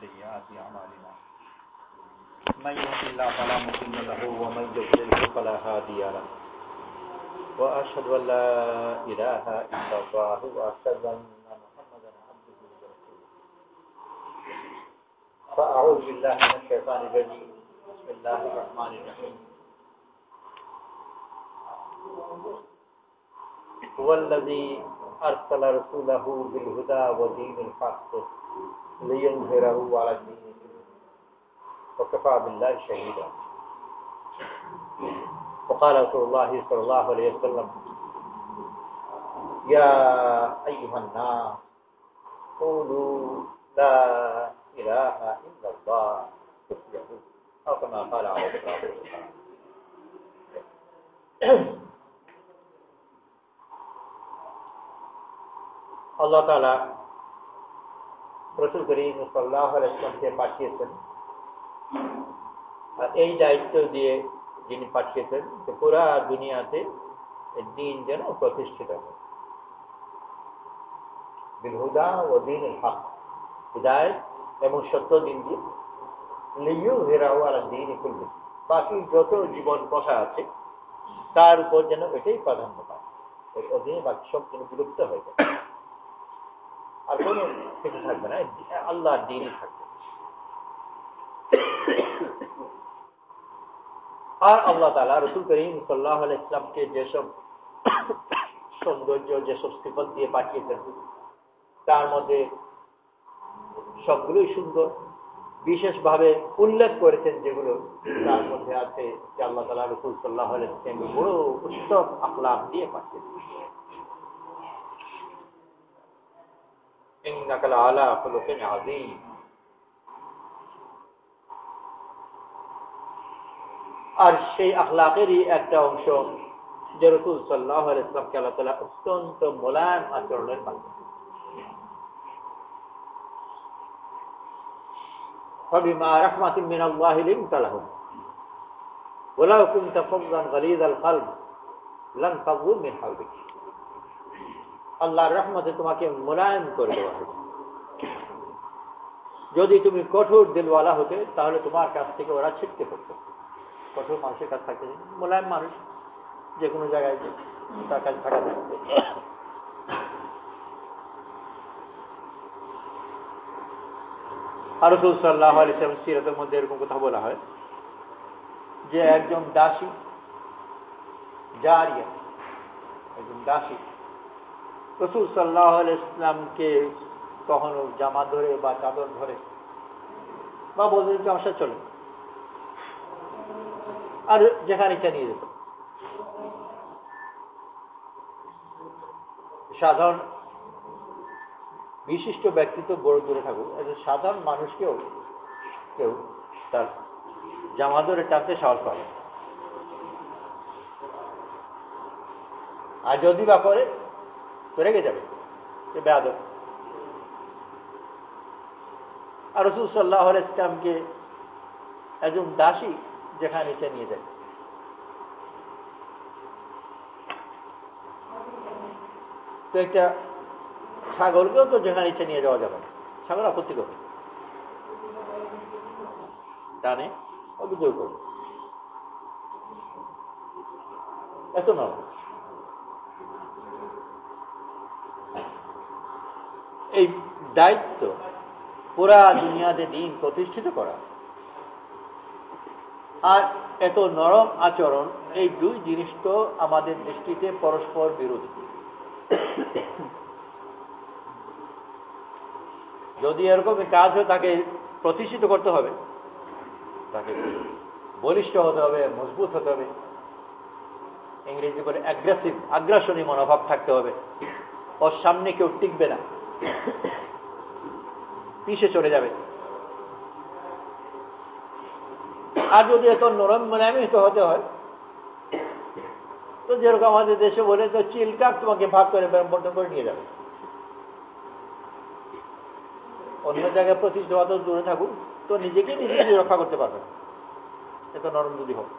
سيئات أعمالنا من يهده الله فلا مضل له ومن يضلل فلا هادي له وأشهد أن لا إله إلا الله وأشهد أن محمدا عبده ورسوله فأعوذ بالله من الشيطان الرجيم بسم الله الرحمن الرحيم هو الذي أرسل رسوله بالهدى ودين الحق ليظهره على الدين كله وكفى بالله شهيدا وقال رسول الله صلى الله عليه وسلم يا أيها الناس قولوا لا إله إلا الله تفلحوا أو كما قال عليه الصلاة والسلام আল্লাহ তাআলা রাসূল করিম সাল্লাল্লাহু আলাইহি ওয়াসাল্লামকে পাঠিয়েছেন আর এই দায়িত্ব দিয়ে যিনি পাঠিয়েছেন যে পুরা দুনিয়াতে দ্বীন যেন প্রতিষ্ঠিত হয় বিল হুদা ওয়া দীনিল হক হিদায়াত এবং সত্য দিন দিয়ে লিইয়ুযহিরাহু আলা দীনি কুল্লি বাকি যত জীবন কথা আছে তার উপর যেন এটাই প্রাধান্য পায় এর অধীনে বাকি সব যেন বিলুপ্ত হয়ে যায় আর কোনো কিছু থাকবে না আল্লাহর দ্বীনই থাকবে আর আল্লাহ তাআলা রাসূল করিম সাল্লাল্লাহু আলাইহি ওয়াসাল্লামকে যেসব সৌন্দর্য যেসব সিফত দিয়ে পাঠিয়েছেন তার মধ্যে সবগুলোই সুন্দর বিশেষভাবে উল্লেখ করেছেন যেগুলো তার মধ্যে আছে যে আল্লাহ তাআলা রাসূল সাল্লাল্লাহু আলাইহি ওয়াসাল্লামকে বড় উত্তম আখলাক দিয়ে পাঠিয়েছেন إنك لعلى خلق عظيم আর সেই আখলাকেরই একটা অংশ যে রাসূল সাল্লাল্লাহু আলাইহি ওয়াসাল্লামকে আল্লাহ তাআলা অত্যন্ত মোলায়েম আচরণের পাঠিয়েছেন فبما رحمة من الله لنت لهم ولو كنت فظا غليظ القلب لانفضوا من حولك আল্লাহর রহমতে তোমাকে মোলায়েম করে দেওয়া হবে যদি তুমি কঠোর দিলওয়ালা হতে তাহলে তোমার কাছ থেকে ওরা ছিটকে পড়তো কঠোর মানুষের কাছ থাকতে মোলায়েম মানুষ যে কোনো জায়গায় তার কাছে থাকা যায় আর রাসূল সাল্লাল্লাহু আলাইহি ওয়াসাল্লাম সিরাতের মধ্যে এরকম কথা বলা হয় যে একজন দাসী জারিয়া একজন দাসী রাসূল সাল্লাল্লাহু আলাইহি ওয়াসাল্লামকে কখনো জামা ধরে বা চাদর ধরে বা বলতে আমার সাথে চলে আর যেখানে ইচ্ছা নিয়ে যেত সাধারণ বিশিষ্ট ব্যক্তিত্ব বড় দূরে থাকুক একজন সাধারণ মানুষকেও কেউ তার জামা ধরে টানতে সাহস পাবে আর যদি বা করে তো রেগে যাবে সে বেয়াদব আর রাসূল সাল্লাল্লাহু আলাইহি ওয়াসাল্লামকে একজন দাসী যেখানে ইচ্ছা নিয়ে যায় তো একটা ছাগলকেও তো যেখানে ইচ্ছা নিয়ে যাওয়া যাবে ছাগল আপত্তি করবে টানে অভিযোগ করবে এত নয় এই দায়িত্ব পুরা দুনিয়াতে দ্বীন প্রতিষ্ঠিত করা আর এত নরম আচরণ এই দুই জিনিস তো আমাদের দৃষ্টিতে পরস্পর বিরোধী যদি এরকম কাজ হয় তাকে প্রতিষ্ঠিত করতে হবে তাকে বলিষ্ঠ হতে হবে মজবুত হতে হবে ইংরেজি বলে আগ্রাসনী মনোভাব থাকতে হবে ওর সামনে কেউ টিকবে না পিছে চলে যাবে আর যদি এত নরম মোলায়েমিত হতে হয় তো যেরকম আমাদের দেশে বলে তো চিলকাপ তোমাকে ভাগ করে বন্টন করে নিয়ে যাবে অন্য জায়গায় প্রতিষ্ঠিত হতে দূরে থাকুক তো নিজেকে নিজে রক্ষা করতে পারবে এত নরম যদি হোক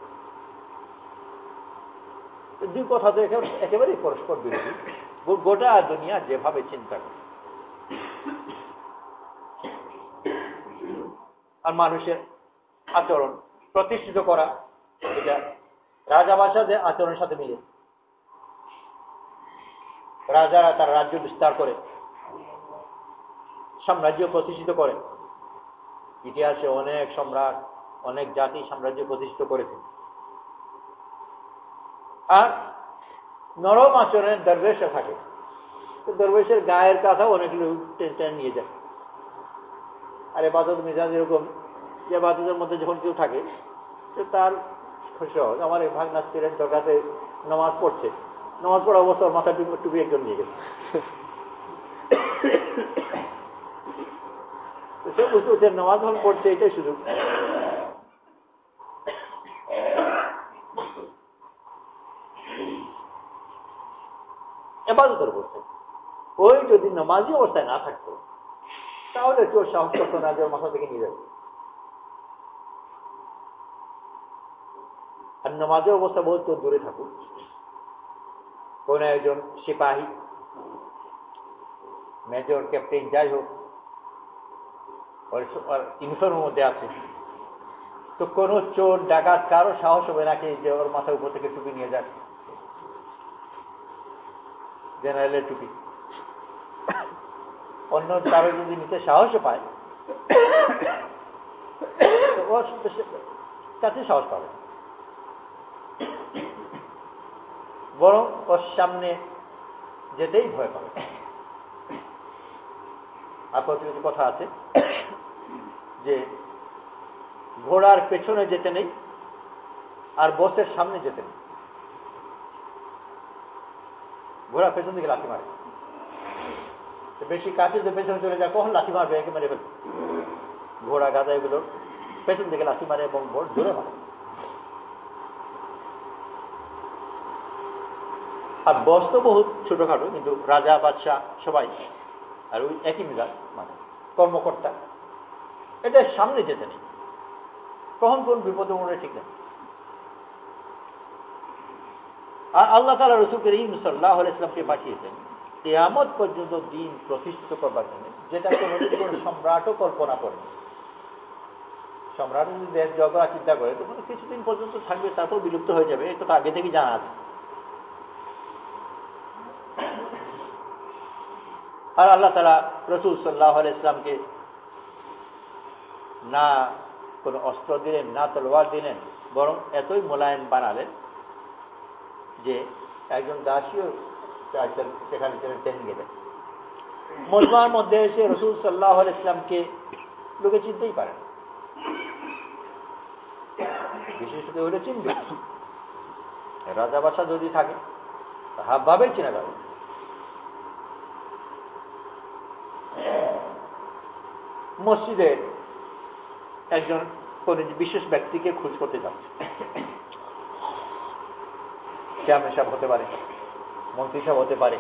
দুই কথা তো একেবারেই পরস্পর বিরোধী গোটা দুনিয়া যেভাবে চিন্তা করে আর মানুষের আচরণ প্রতিষ্ঠিত করা, এটা রাজা বাদশাদের আচরণের সাথে মিলে। রাজারা তার রাজ্য বিস্তার করে, সাম্রাজ্য প্রতিষ্ঠিত করে। ইতিহাসে অনেক সম্রাট, অনেক জাতি সাম্রাজ্য প্রতিষ্ঠিত করেছে। আর নরম আচরণের দরবেশে থাকে, তো দরবেশের গায়ের কথা অনেক লোক টেনে নিয়ে যায়। আর এবাদত মেজাজ এরকম যে এবাদতের মধ্যে যখন কেউ থাকে, তো তার খুশি হয়, আমার এই ভাগ নাস্তিরের জগাতে নামাজ পড়ছে, নামাজ পড়া অবস্থা ওর মাথা টুপি একজন নিয়ে গেছে। সে বুঝতে নামাজ যখন পড়ছে এটাই সুযোগ। এবাদতের অবস্থায় ওই যদি নামাজি অবস্থায় না থাকতো, তাহলে কেউ সাহস করতো না যে ওর মাথা থেকে নিয়ে যাবে। আর নামাজের অবস্থা বহুত দূরে থাকুক, কোন একজন সিপাহী, মেজর, ক্যাপ্টেন, যাই হোক, ইউনিফর্মের মধ্যে আছে, তো কোন চোর ডাকাত কারো সাহস হবে নাকি যে ওর মাথার উপর থেকে টুপি নিয়ে যাক, জেনারেলের টুপি। অন্য কারো যদি নিতে সাহস পায়, তো ওর কাছে সাহস পাবে, বরং ওর সামনে যেতেই ভয় পাবে। আর কিছু কথা আছে যে ঘোড়ার পেছনে যেতে নেই, আর বসের সামনে যেতে নেই। ঘোড়া পেছন দিকে লাথি মারে, বেশি কাছে যে পেছনে চলে যায়, কখন লাথি মারবে, একে মেরে ফেলবে। ঘোড়া গাধা এগুলো পেছন দিকে লাথি মারে এবং ভোট জোরে মারে। আর বস তো বহুত ছোটখাটো, কিন্তু রাজা বাদশাহ সবাই আর ওই একই মেজাজ, মানে কর্মকর্তা, এটা সামনে যেতে নেই, কখন কোন বিপদে মনে ঠিক নেই। আর আল্লাহ তাআলা রাসূল করিম সাল্লাল্লাহু আলাইহি ওয়াসাল্লামকে পাঠিয়েছেন কিয়ামত পর্যন্ত দিন প্রতিষ্ঠিত করবার জন্য, যেটা কোনো সম্রাটও কল্পনা করে। সম্রাট যদি দেশ জগৎ চিন্তা করে, তো কিছুদিন পর্যন্ত থাকবে, তারপর বিলুপ্ত হয়ে যাবে, এটা তো আগে থেকেই জানা আছে। আর আল্লাহ তাআলা রাসূল সাল্লাল্লাহু আলাইহি ওয়াসাল্লামকে না কোনো অস্ত্র দিলেন, না তলোয়ার দিলেন, বরং এতই মোলায়েম বানালেন যে একজন দাসীও সেখানে টেনে গেলেন। মজমার মধ্যে এসে রাসূল সাল্লাল্লাহু আলাইহি ওয়াসাল্লামকে লোকে চিনতেই পারে না, বিশেষ করে হলে চিনবে। রাজা বাদশা যদি থাকে, হাবভাবেই চেনা যাবে। মসজিদে একজন কোন বিশেষ ব্যক্তিকে খোঁজ করতে যাচ্ছে, চেয়ারম্যান সাহেব হতে পারে, মন্ত্রী সাহেব হতে পারে,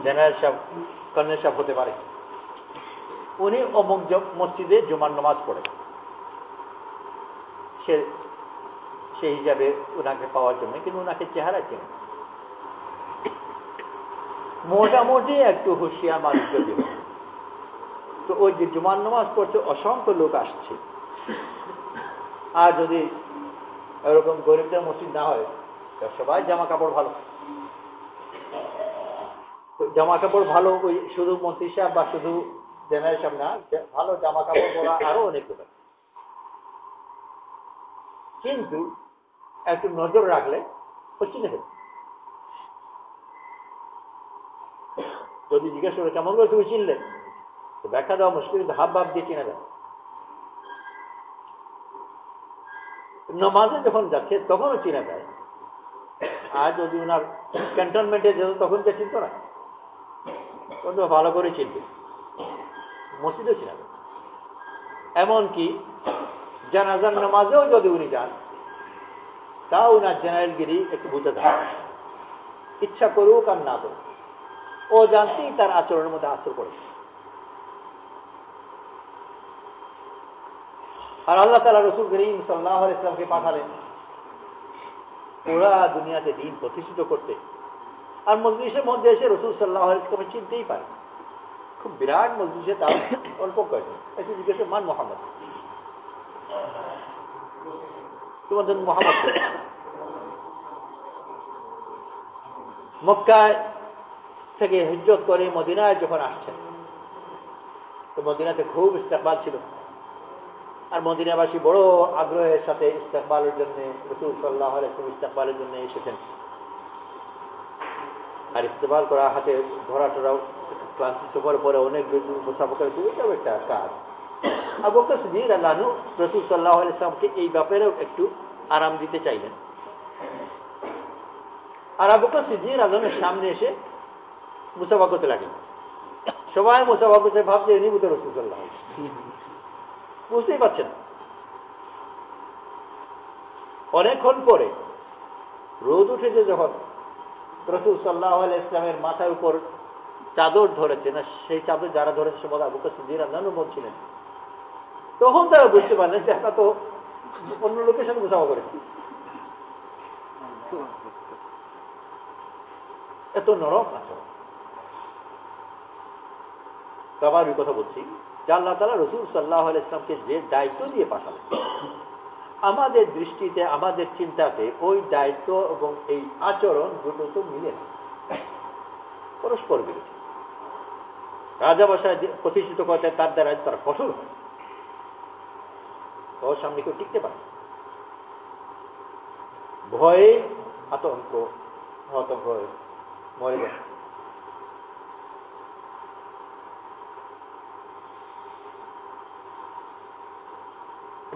জেনারেল সাহেব, কর্নেল সাহেব হতে পারে। উনি অমুক মসজিদে জুমার নামাজ পড়ে, সেই হিসাবে ওনাকে পাওয়ার জন্য, কিন্তু ওনাকে চেহারা চেনে, মোটামুটি একটু হুঁশিয়ার মানুষ যদি। তো ওই যে জুমার নামাজ পড়ছে, অসংখ্য লোক আসছে। আর যদি এরকম গরিবদের মসজিদ না হয়, সবাই জামা কাপড় ভালো, জামা কাপড় ভালো, ওই শুধু মন্ত্রী সাহেব বা শুধু জেনারেল সাহেব না, ভালো জামা কাপড় পরা আরো অনেক লোক। কিন্তু একটু নজর রাখলে ও চিনে ফেলবে। যদি জিজ্ঞেস করে কেমন করে তুমি চিনলে, তো ব্যাখ্যা দেওয়া মুশকিল, হাব ভাব দিয়ে চিনে দেয়। নামাজে যখন যাচ্ছে তখনও চিনে দেয়। আর যদি ওনার ক্যান্টনমেন্টে যেত তখন কে চিনত না, তখন তো ভালো করে চিনবে, মসজিদও চিনে দেয়। এমনকি জানাজার নামাজেও যদি উনি যান, তাও ওনার জেনারেলগিরি একটু বুঝে দেয়, ইচ্ছা করুক আর না করুক, ও জানতেই তার আচরণের মধ্যে আসর করে। আর আল্লাহ তাআলা রাসূল করিম সাল্লাল্লাহু আলাইহি ওয়াসাল্লামকে পাঠালেন পুরা দুনিয়াতে দ্বীন প্রতিষ্ঠিত করতে। আর মজলিসের মধ্যে এসে রাসূল সাল্লাল্লাহু আলাইহি ওয়াসাল্লাম চিনতেই পারে, খুব বিরাট মজলিসে তার অল্প কয়েকজন এসে জিজ্ঞেস মান মোহাম্মদ, তোমাদের মোহাম্মদ মক্কায় থেকে হিজরত করে মদিনায় যখন আসছেন, তো মদিনাতে খুব ইস্তেকবাল ছিল, আর মদিনাবাসী বড় আগ্রহের সাথে ইস্তেকবালের জন্য রাসূল সাল্লাল্লাহু আলাইহি ওয়াসাল্লাম ইস্তেকবালের জন্য এসেছেন। আর ইস্তেকবাল করা, হাতে ধরা টরাও ক্লান্তি সফর পরে অনেক মুসাফা করে, এটাও একটা কাজ। আবু বকর সিদ্দিক রাদিয়াল্লাহু আনহু রাসূল সাল্লাল্লাহু আলাইহি ওয়াসাল্লামকে এই ব্যাপারেও একটু আরাম দিতে চাইলেন। আর আবু বকর সিদ্দিক রাদিয়াল্লাহু আনহুর সামনে এসে মুসাফা করতে লাগলেন। সবাই মুসাফা করতে ভাবছে ইনি বুঝতে রাসূল সাল্লাল্লাহু আলাইহি ওয়াসাল্লাম, বুঝতেই পারছেন। অনেকক্ষণ পরে রোদ উঠেছে যখন, রাসূল সাল্লাল্লাহু আলাইহি ওয়াসাল্লামের মাথার উপর চাদর ধরেছে না, সেই চাদর যারা ধরেছে সে আবু বকর সিদ্দিক রাদিয়াল্লাহু আনহু বলছিলেন, তখন তারা বুঝতে পারলেন যে আমরা তো অন্য লোকের সাথে মুসাফা করেছি। এত নরম আচরণ। আবার ওই কথা বলছি যে আল্লাহ তাআলা রাসূল সাল্লাল্লাহু আলাইহি ওয়াসাল্লামকে যে দায়িত্ব দিয়ে পাঠালেন, আমাদের দৃষ্টিতে আমাদের চিন্তাতে ওই দায়িত্ব এবং এই আচরণ দুটো তো মিলে না, পরস্পর বিরোধী। রাজা বাসায় প্রতিষ্ঠিত করতে তার দ্বারা তারা কঠোর হয়, ওর সামনে কেউ টিকতে পারে, ভয়ে আতঙ্ক হয়ে মরে যায়।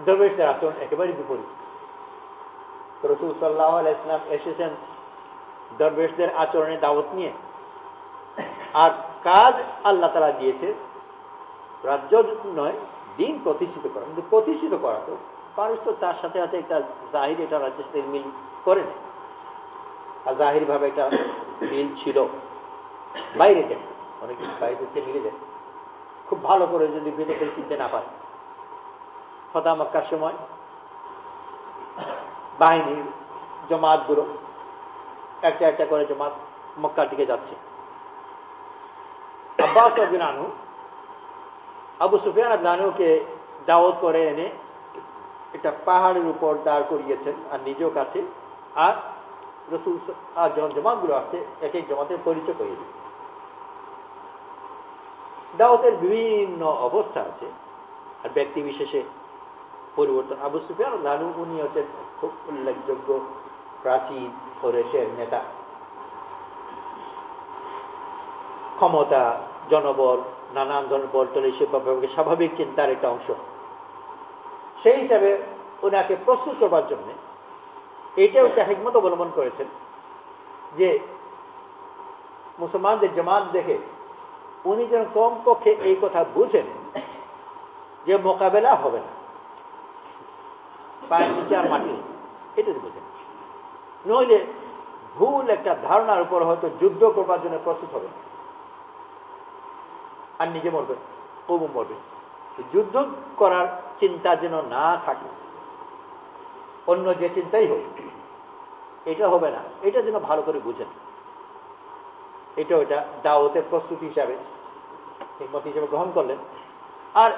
দরবেশদের আচরণ একেবারে বিপরীত। রাসূল সাল্লাল্লাহু আলাইহি ওয়াসাল্লাম এসেছেন দরবেশদের আচরণে দাওয়াত নিয়ে, আর কাজ আল্লাহ তাআলা দিয়েছে রাজ্য নয়, দিন প্রতিষ্ঠিত করা। কিন্তু প্রতিষ্ঠিত করা তো মানুষ তো তার সাথে সাথে একটা জাহির, এটা রাজ্যের সাথে মিল করে না, আর জাহির ভাবে একটা মিল ছিল বাইরে যায়, অনেক বাইরে থেকে মিলে যায়। খুব ভালো করে যদি ভেতরে চিনতে না পারে, ফতহ মক্কার সময় বাহিনীর জমাতগুলো একটা একটা করে জমাত মক্কার দিকে যাচ্ছে। আব্বাস রাদিয়াল্লাহু আনহু আবু সুফিয়ান রাদিয়াল্লাহু আনহুকে দাওয়াত করে এনে একটা পাহাড়ের উপর দাঁড় করিয়েছেন আর নিজেও কাছে, আর রাসূল আর যখন জমাতগুলো আসছে এক এক জমাতের পরিচয় করিয়ে দিচ্ছে। দাওয়াতের বিভিন্ন অবস্থা আছে আর ব্যক্তি বিশেষে পরিবর্তন। আবু সুফিয়ান রাদিয়াল্লাহু আনহু উনি হচ্ছেন খুব উল্লেখযোগ্য প্রাচীন কুরাইশের নেতা, ক্ষমতা, জনবল, নানান ধরনের বল টলে সেভাবে স্বাভাবিক চিন্তার একটা অংশ। সেই হিসাবে ওনাকে প্রস্তুত করবার জন্য এইটাও একটা হিকমত অবলম্বন করেছেন যে মুসলমানদের জামাত দেখে উনি যেন কমপক্ষে এই কথা বুঝেন যে মোকাবেলা হবে না, পায়ের নিচে আর মাটি, এটা বুঝেন। নইলে ভুল একটা ধারণার উপর হয়তো যুদ্ধ করবার জন্য প্রস্তুত হবে আর নিজে মরবে, ও মরবে। যুদ্ধ করার চিন্তা যেন না থাকে, অন্য যে চিন্তাই হোক এটা হবে না, এটা যেন ভালো করে বুঝেন। এটা ওইটা দাওয়াতের প্রস্তুতি হিসাবে হিকমত হিসাবে গ্রহণ করলেন। আর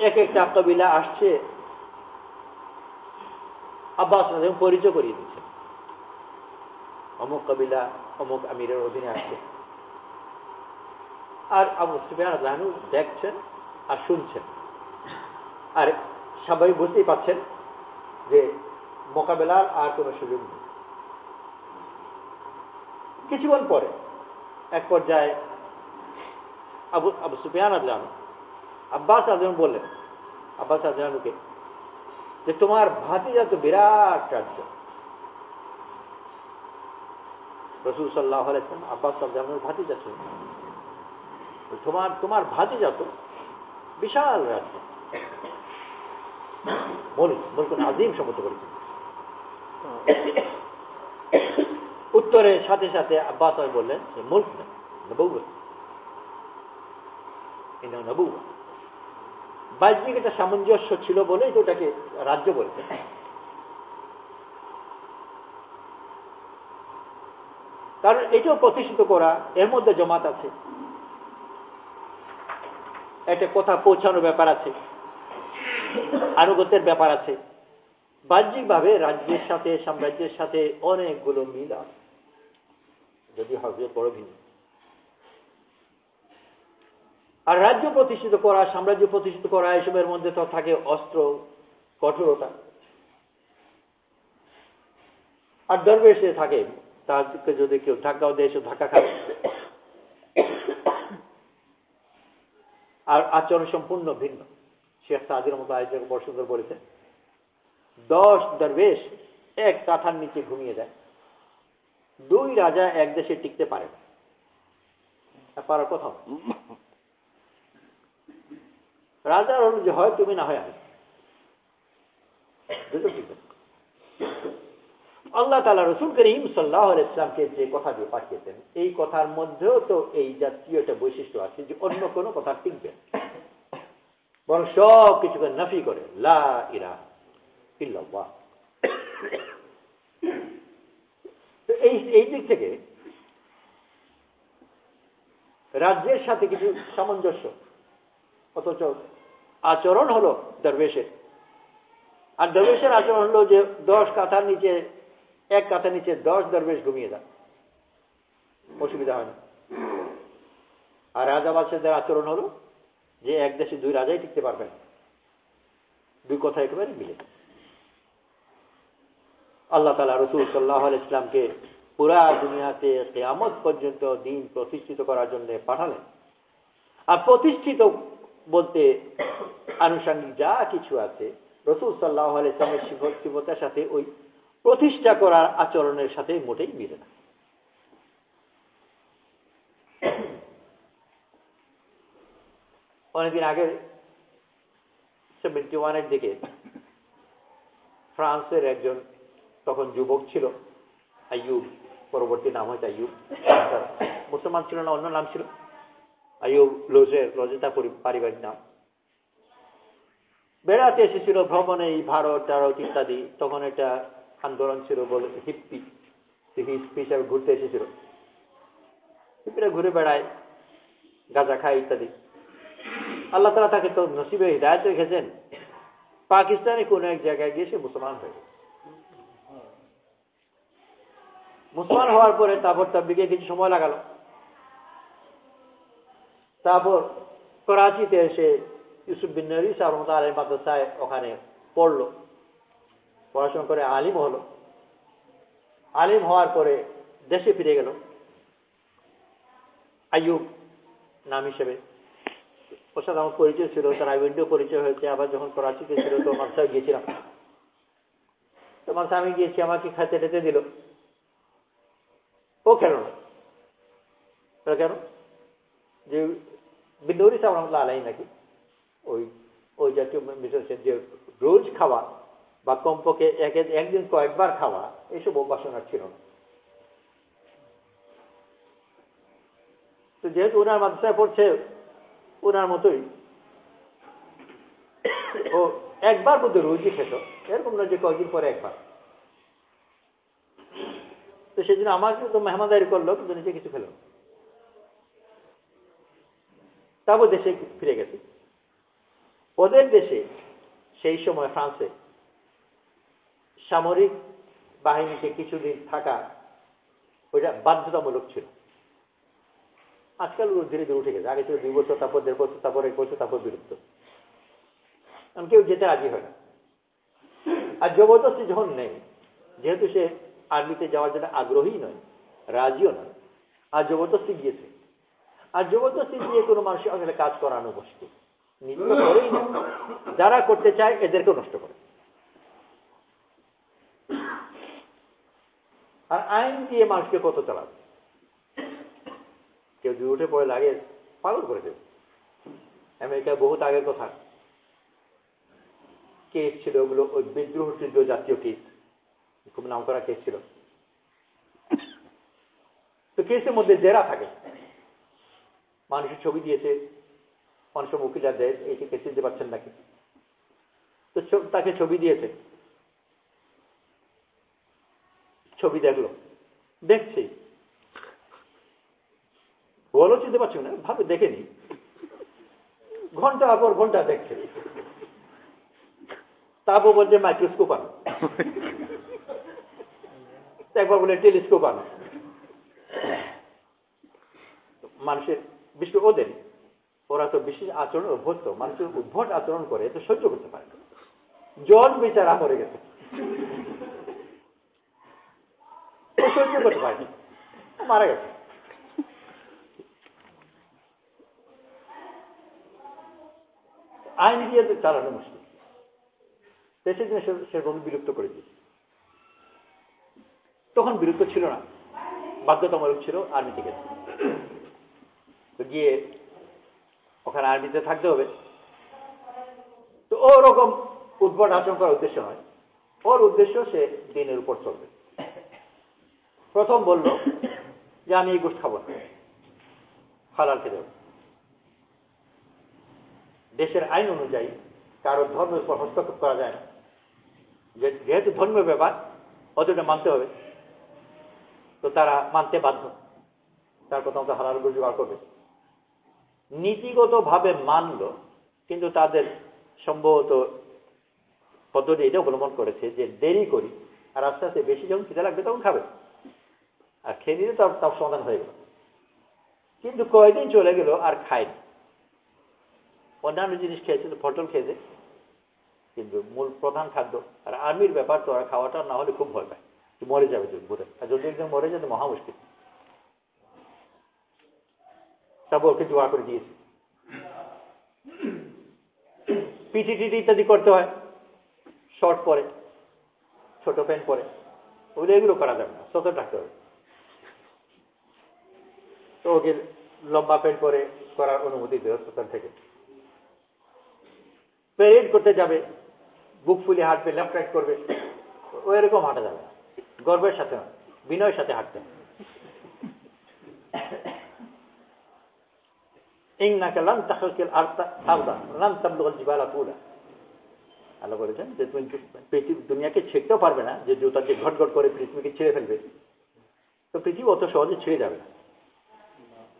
এক একটা কবিলা আসছে, আব্বাস পরিচয় করিয়ে দিচ্ছে, অমুক কবিলা অমুক আমিরের অধীনে আসছে। আর আবু সুফিয়ান রাদিয়াল্লাহু আনহু দেখছেন আর শুনছেন, আর সবাই বুঝতেই পাচ্ছেন যে মোকাবেলার আর কোনো সুযোগ নেই। কিছুক্ষণ পরে এক পর্যায়ে আবু সুফিয়ান রাদিয়াল্লাহু আনহু আব্বাস রাদিয়াল্লাহু আনহু বললেন, আব্বাস রাদিয়াল্লাহু আনহুকে, যে তোমার ভাতিজা তো বিরাট রাজ্য। রাসূল সাল্লাল্লাহু আলাইহি ওয়াসাল্লাম আব্বাস রাদিয়াল্লাহু আনহুর ভাতিজা ছিলেন, তোমার ভাতিজা তো বিশাল রাজ্য, মুলকুন আযীম সমুদ্র করেছে। উত্তরের সাথে সাথে আব্বাস বললেন যে মুলক না, নবুওয়াত, এটা নবুওয়াত। বাহ্যিক একটা সামঞ্জস্য ছিল বলেই তো ওটাকে রাজ্য বলছে। কারণ এটাও প্রতিষ্ঠিত করা, এর মধ্যে জমাত আছে। একটা কথা পৌঁছানোর ব্যাপার আছে, আনুগত্যের ব্যাপার আছে। বাহ্যিকভাবে রাজ্যের সাথে সাম্রাজ্যের সাথে অনেকগুলো মিল আছে, যদি হজরত বড় ভিন্ন। আর রাজ্য প্রতিষ্ঠিত করা, সাম্রাজ্য প্রতিষ্ঠিত করা, এসবের মধ্যে তো থাকে অস্ত্র, কঠোরতা। আর দরবেশে থাকে তাদেরকে যদি কেউ ধাক্কাও দেয়, সে ধাক্কা খাবে। আর আচরণ সম্পূর্ণ ভিন্ন। শেখ সাদির মতো আরেকজন বড় সুন্দর বলেছেন, 10 দরবেশ এক কাঁথার নিচে ঘুমিয়ে যায়, 2 রাজা এক দেশে টিকতে পারে না। পারার কথা রাজার হল যে হয় তুমি, না হয় আমি। আল্লাহ তাআলা রাসূল করিম সাল্লাল্লাহু আলাইহি ওয়াসাল্লামকে যে কথা দিয়ে পাঠিয়েছেন, এই কথার মধ্যেও তো এই জাতীয় একটা বৈশিষ্ট্য আছে যে অন্য কোনো কথা টিকবে, বরং সব কিছুকে নফি করে, লা ইলাহা ইল্লাল্লাহ। এই দিক থেকে রাজ্যের সাথে কিছু সামঞ্জস্য, অথচ আচরণ হলো দরবেশের। আর দরবেশের আচরণ হলো যে 10 কাঁথার নিচে, এক কাঁথার নিচে 10 দরবেশ ঘুমিয়ে যায়, অসুবিধা হয় না। আর রাজা বাদশাহদের আচরণ হলো যে এক দেশে 2 রাজাই টিকতে পারবেন, 2 কথা একেবারে মিলে। আল্লাহ তাআলা রাসূল সাল্লাল্লাহু আলাইহি ওয়াসাল্লামকে পুরা দুনিয়াতে কিয়ামত পর্যন্ত দিন প্রতিষ্ঠিত করার জন্য পাঠালেন। আর প্রতিষ্ঠিত বলতে আনুষঙ্গিক যা কিছু আছে, রাসূল সাল্লাল্লাহু আলাইহি ওয়াসাল্লামের সিফতের সাথে ওই প্রতিষ্ঠা করার আচরণের সাথে মোটেই মিলে না। অনেকদিন আগে 71-এর দিকে ফ্রান্সের একজন তখন যুবক ছিল, আইয়ুব, পরবর্তী নাম হয়তো আইয়ুব, মুসলমান ছিল না, অন্য নাম ছিল আইয়ুব লোজে তার পারিবারিক নাম। বেড়াতে এসেছিল ভ্রমণে, এই ভারত টারত ইত্যাদি। তখন এটা আন্দোলন ছিল বলে হিপ্পি হিসাবে ঘুরতে এসেছিল। হিপ্পিরা ঘুরে বেড়ায়, গাঁজা খায় ইত্যাদি। আল্লাহ তাআলা তাকে তো নসিবে হিদায়াত রেখেছেন, পাকিস্তানে কোন এক জায়গায় গিয়ে সে মুসলমান হয়ে গেছে। মুসলমান হওয়ার পরে তারপর তাবলীগে কিছু সময় লাগালো। তারপর করাচিতে এসে ইউসুফ বিন নবী রাহমাতুল্লাহ আলাইহি মাদ্রাসায় ওখানে পড়লো, পড়াশোনা করে আলিম হলো। আলিম হওয়ার পরে দেশে ফিরে গেল আইয়ুব নাম হিসেবে। ওর সাথে আমার পরিচয় ছিল, তার আইডেন্টিও পরিচয় হয়েছে। আবার যখন করাচিতে ছিল তো মাদ্রাসায় গিয়েছিলাম, তো মাদ্রাসা আমি গিয়েছি, আমাকে খাইতে টেতে দিল, ও খেলো না। কেন? যে বিন নবী রাহমাতুল্লাহ আলাইহি নাকি ওই জাতীয় যে রোজ খাওয়া বা কমপক্ষে একদিন কয়েকবার খাওয়া, এইসব অভ্যাস ওনার ছিল না। তো যেহেতু ওনার মাদ্রাসায় পড়ছে, ওনার মতোই ও একবার মধ্যে রোজই খেত, এরকম না যে কয়েকদিন পরে একবার। তো সেজন্য আমাকে তো মেহমানদারি করলো, কিন্তু নিজে কিছু খেলো। তারপর দেশে ফিরে গেছে। ওদের দেশে সেই সময় ফ্রান্সে সামরিক বাহিনীতে কিছুদিন থাকা ওইটা বাধ্যতামূলক ছিল। আজকাল ধীরে ধীরে উঠে গেছে, আগে ছিল 2 বছর, তারপর 1.5 বছর, তারপর 1 বছর, তারপর বিরক্ত। কেউ যেতে রাজি হয় না। আর জবরদস্তি যখন নেই, যেহেতু সে আর্মিতে যাওয়ার জন্য আগ্রহী নয়, রাজিও নয়, আর জবরদস্তি গিয়েছে। আর জবরদস্তি দিয়ে কোনো মানুষের আসলে কাজ করানো মুশকিল, নিজে তো করেই না, যারা করতে চায় এদেরকেও নষ্ট করে। আর আইন দিয়ে মানুষকে কত চালাবে, কেউ যদি উঠে পড়ে লাগে পাগল করে দেবে। আমেরিকায় বহুত আগের কথা, কেস ছিল ওগুলো, ওই বিদ্রোহ জাতীয় কেস, খুব নাম করা কেস ছিল। তো কেসের মধ্যে জেরা থাকে, মানুষের ছবি দিয়েছে, মানুষ উকিলা দেয় এইটি কেস দিতে পারছেন নাকি, তো তাকে ছবি দিয়েছে, ছবি দেখলো, দেখছি বলো চিনতে পারছি না, ভাবে দেখেনি, ঘন্টা পর ঘন্টা দেখছে। তারপর বলছে মাইক্রোস্কোপ আনো, একবার বলে টেলিস্কোপ আনো। মানুষের বিশেষ ওদের, ওরা তো বিশেষ আচরণ অভ্যস্ত, মানুষের উদ্ভট আচরণ করে তো সহ্য করতে পারে না। জন বেচারা মরে গেছে, সহ্য করতে পারেনি, মারা গেছে। আইন দিয়ে তো চালানো মুশকিল, দেশের জন্য সেরকম বিলুপ্ত করে দিয়েছে। তখন বিলুপ্ত ছিল না, বাধ্যতামূলক ছিল, আর্মিতে গেছে। তো গিয়ে ওখানে আর্মিতে থাকতে হবে। তো ওরকম উদ্ভট আচরণ করার উদ্দেশ্য নয়, ওর উদ্দেশ্য সে দিনের উপর চলবে। প্রথম বলল যে আমি এই গোষ্ঠ খাবো না, হালাল খেতে হবে। দেশের আইন অনুযায়ী কারো ধর্মের উপর হস্তক্ষেপ করা যায় না, যেহেতু ধর্মীয় ব্যাপার অতটা মানতে হবে। তো তারা মানতে বাধ্য, তার প্রথমত হালাল গোষ্ঠ জোগাড় করবে। নীতিগত ভাবে মানল, কিন্তু তাদের সম্ভবত পদ্ধতি এটা অবলম্বন করেছে যে দেরি করি, আর আস্তে আস্তে বেশি যখন খিদে লাগবে তখন খাবে, আর খেয়ে নিলে তার সমাধান হয়ে গেল। কিন্তু কয়েকদিন চলে গেল আর খায়নি, অন্যান্য জিনিস খেয়েছে, পটল খেয়েছে, কিন্তু মূল প্রধান খাদ্য। আর আর্মির ব্যাপার তো আর খাওয়াটা না হলে খুব ভয় পায়, মরে যাবে বোধহয়, আর যদি একদম মরে যায় তো মহা মুশকিল। তারপর ওকে জোগাড় করে দিয়েছে, পিটি টিটি ইত্যাদি করতে হয়, শর্ট পরে, ছোট প্যান্ট পরে, ওগুলো এগুলো করা যাবে না, সতর্ক থাকতে হবে। তো ওকে লম্বা প্যান্ট পরে করার অনুমতি দেওয়া সতর্ক থেকে। প্যারেড করতে যাবে, বুক ফুলে হাঁটবে, লেফট রাইট করবে, ও এরকম হাঁটা যাবে না, গর্বের সাথে না, বিনয়ের সাথে হাঁটতে। আল্লাহ বলেছেন যে তুমি দুনিয়াকে ছিঁড়তেও পারবে না, যে জুতা যে ঘট ঘট করে পৃথিবীকে ছিঁড়ে ফেলবে, তো পৃথিবী অত সহজে ছিঁড়ে যাবে না।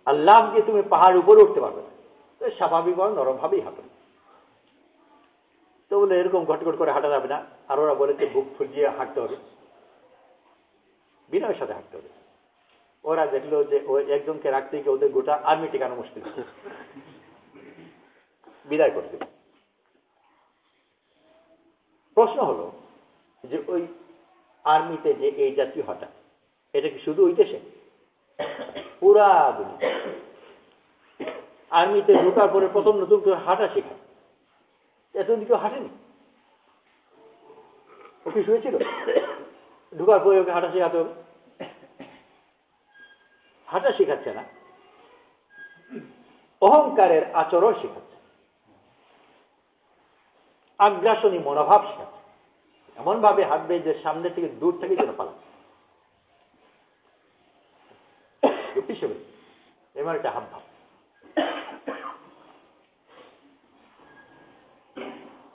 আল্লাহ দিয়ে তুমি পাহাড় উপরে উঠতে পারবে না, তো স্বাভাবিক নরম ভাবেই হাঁটো। তো বলে এরকম ঘটঘট করে হাঁটা যাবে না। আর ওরা বলেছে বুক ফুলিয়ে হাঁটতে হবে, বিনয়ের সাথে হাঁটতে হবে। ওরা দেখলো যে ওই একজনকে রাখতে গিয়ে ওদের গোটা আর্মি টিকানো মুশকিল, বিদায় করতে। প্রশ্ন হলো যে ওই আর্মিতে যে এই জাতীয় হাঁটা, এটা কি শুধু ওই দেশে? পুরা দুনিয়া। আর্মিতে ঢোকার পরে প্রথম নতুন করে হাঁটা শেখা, এতদিন কেউ হাঁটেনি। ও কি শুয়েছিল? ঢোকার পরে ওকে হাঁটা শেখাতে হবে। হাঁটা শেখাচ্ছে না, অহংকারের আচরণ শেখাচ্ছে, আগ্রাসনী মনোভাব শেখাচ্ছে। এমন ভাবে হাঁটবে যে সামনে থেকে দূর থেকে যেন পালাচ্ছে, হিসেবে এমন একটা হাব ভাব।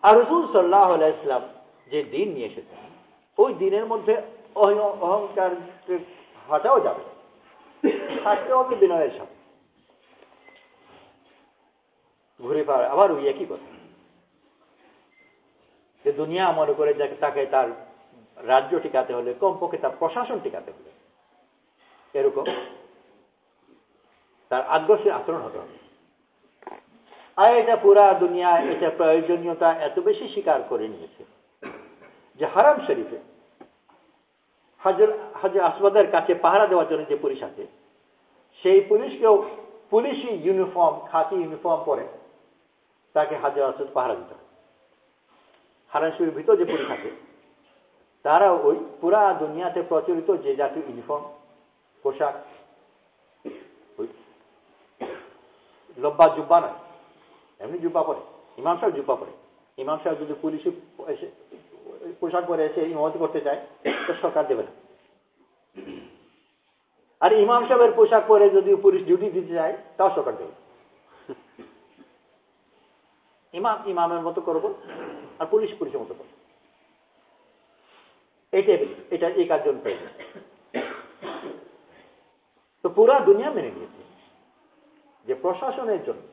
আর রাসূল সাল্লাল্লাহু আলাইহি ওয়াসাল্লাম যে দিন নিয়ে এসেছেন, ওই দিনের মধ্যে অহংকার হাঁটাও যাবে, থাকতে হবে বিনয়ের সাথে। ঘুরে পাওয়া আবার ওই একই কথা, যে দুনিয়া মনে করে তাকে তার রাজ্য টিকাতে হলে, কমপক্ষে তার প্রশাসন টিকাতে হলে এরকম তার আগ্রাসী আচরণ হতে হবে। আর এটা পুরা দুনিয়া এটা প্রয়োজনীয়তা এত বেশি স্বীকার করে নিয়েছে যে হারাম শরীফে হাজর আসওয়াদের কাছে পাহারা দেওয়ার জন্য যে পুলিশ আছে, সেই পুলিশকেও পুলিশি ইউনিফর্ম, খাকি ইউনিফর্ম পরে তাকে হাজর আসওয়াদ পাহারা দিতে হবে। হারাম শরীফের ভিতর যে পুলিশ আছে তারা ওই পুরা দুনিয়াতে প্রচলিত যে জাতীয় ইউনিফর্ম, পোশাক, ওই লম্বা জুব্বা নয়, এমনি জুব্বা পরে, ইমাম সাহেব জুব্বা পরে। ইমাম সাহেব যদি পুলিশি পোশাক পরে এসে ইমামতি করতে চায় তো সরকার দেবে না। আর ইমাম সাহেবের পোশাক পরে যদি পুলিশ ডিউটি দিতে চায় তাও সরকার দেবে। ইমাম ইমামের মতো করবো আর পুলিশ পুলিশের মতো করবো, এটা এই কাজ জন্য পেয়ে। তো পুরা দুনিয়া মেনে নিয়েছে যে প্রশাসনের জন্য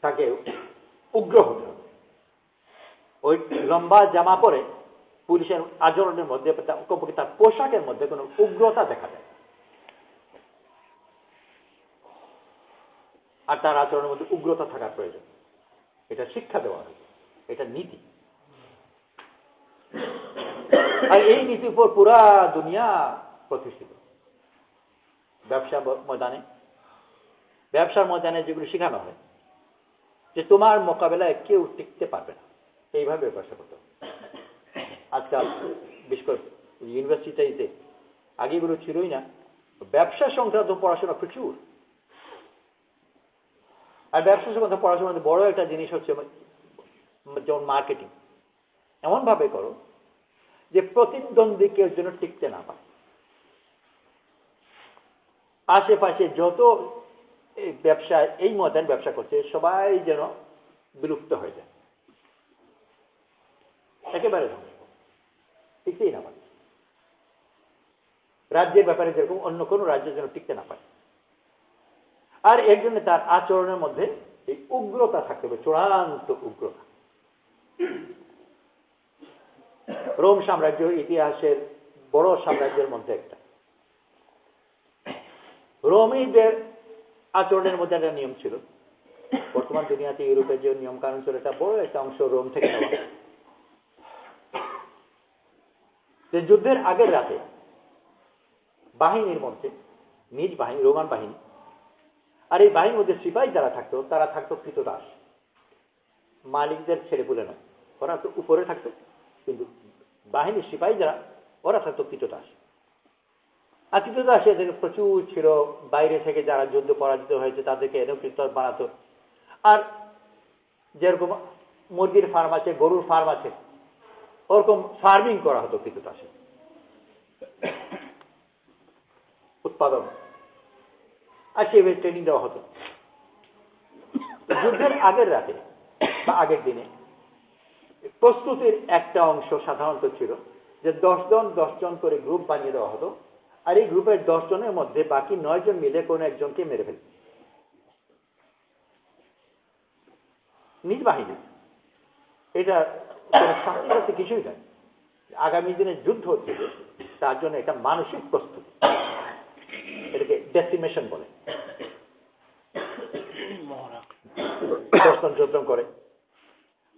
তাকে উগ্র হতে হবে। ওই লম্বা জামা পরে পুলিশের আচরণের মধ্যে, তার পোশাকের মধ্যে কোনো উগ্রতা দেখা যায়, আর তার আচরণের মধ্যে উগ্রতা থাকার প্রয়োজন। এটা শিক্ষা দেওয়া হয়েছে, এটা নীতি। আর এই নীতির উপর পুরা দুনিয়া প্রতিষ্ঠিত। ব্যবসার ময়দানে যেগুলো শেখানো হয় যে তোমার মোকাবেলায় কেউ টিকতে পারবে না, এইভাবে ব্যবসা করতে হবে। আজকাল বিশেষ করে ইউনিভার্সিটিতে, আগে এগুলো ছিলই না, ব্যবসা সংক্রান্ত পড়াশোনা প্রচুর। আর ব্যবসা সংক্রান্ত পড়াশোনার বড় একটা জিনিস হচ্ছে যেমন মার্কেটিং। এমন ভাবে করো যে প্রতিদ্বন্দ্বী কেউ যেন টিকতে না পারে। আশেপাশে যত ব্যবসা এই ময়দানে ব্যবসা করছে সবাই যেন বিলুপ্ত হয়ে যায়, একেবারে টিকতেই না পারে। রাজ্যের ব্যাপারে যেরকম অন্য কোনো রাজ্য যেন টিকতে না পারে। আর এর জন্য তার আচরণের মধ্যে এই উগ্রতা থাকতে হবে, চূড়ান্ত উগ্রতা। রোম সাম্রাজ্য ইতিহাসের বড় সাম্রাজ্যের মধ্যে একটা। রোমীদের আচরণের মধ্যে একটা নিয়ম ছিল, বর্তমান দুনিয়াতে ইউরোপের যে নিয়ম কানুন ছিল এটা বড় একটা অংশ রোম থেকে নেওয়া। যে যুদ্ধের আগের রাতে বাহিনীর মধ্যে নিজ বাহিনী, রোমান বাহিনী, আর এই বাহিনীর মধ্যে সিপাহী যারা থাকতো তারা থাকতো কৃতদাস, মালিকদের ছেড়ে পুলে নয়। ওরা তো উপরে থাকতো, কিন্তু বাহিনীর সিপাহী যারা ওরা থাকতো কৃতদাস। আর কৃতদাস এদের প্রচুর ছিল। বাইরে থেকে যারা যুদ্ধ পরাজিত হয়েছে তাদেরকে এনেও কৃতদাস বানাতো। আর যেরকম মুরগির ফার্ম আছে, গরুর ফার্ম আছে, ওরকম ফার্মিং করা হতো কৃতদাসে, উৎপাদন। আর সেভাবে ট্রেনিং দেওয়া হতো। যুদ্ধের আগের রাতে বা আগের দিনে প্রস্তুতির একটা অংশ সাধারণত ছিল যে 10 জন করে গ্রুপ বানিয়ে দেওয়া হতো, আর এই গ্রুপের 10 জনের মধ্যে বাকি 9 জন মিলে কোনো একজনকে মেরে ফেলত। নিজ বাহিনী, এটা শাস্তি কিছুই নয়, আগামী দিনে যুদ্ধ হচ্ছে তার জন্য এটা মানসিক প্রস্তুতি, এটাকে ডেসিমেশন বলে। দর্শন করে।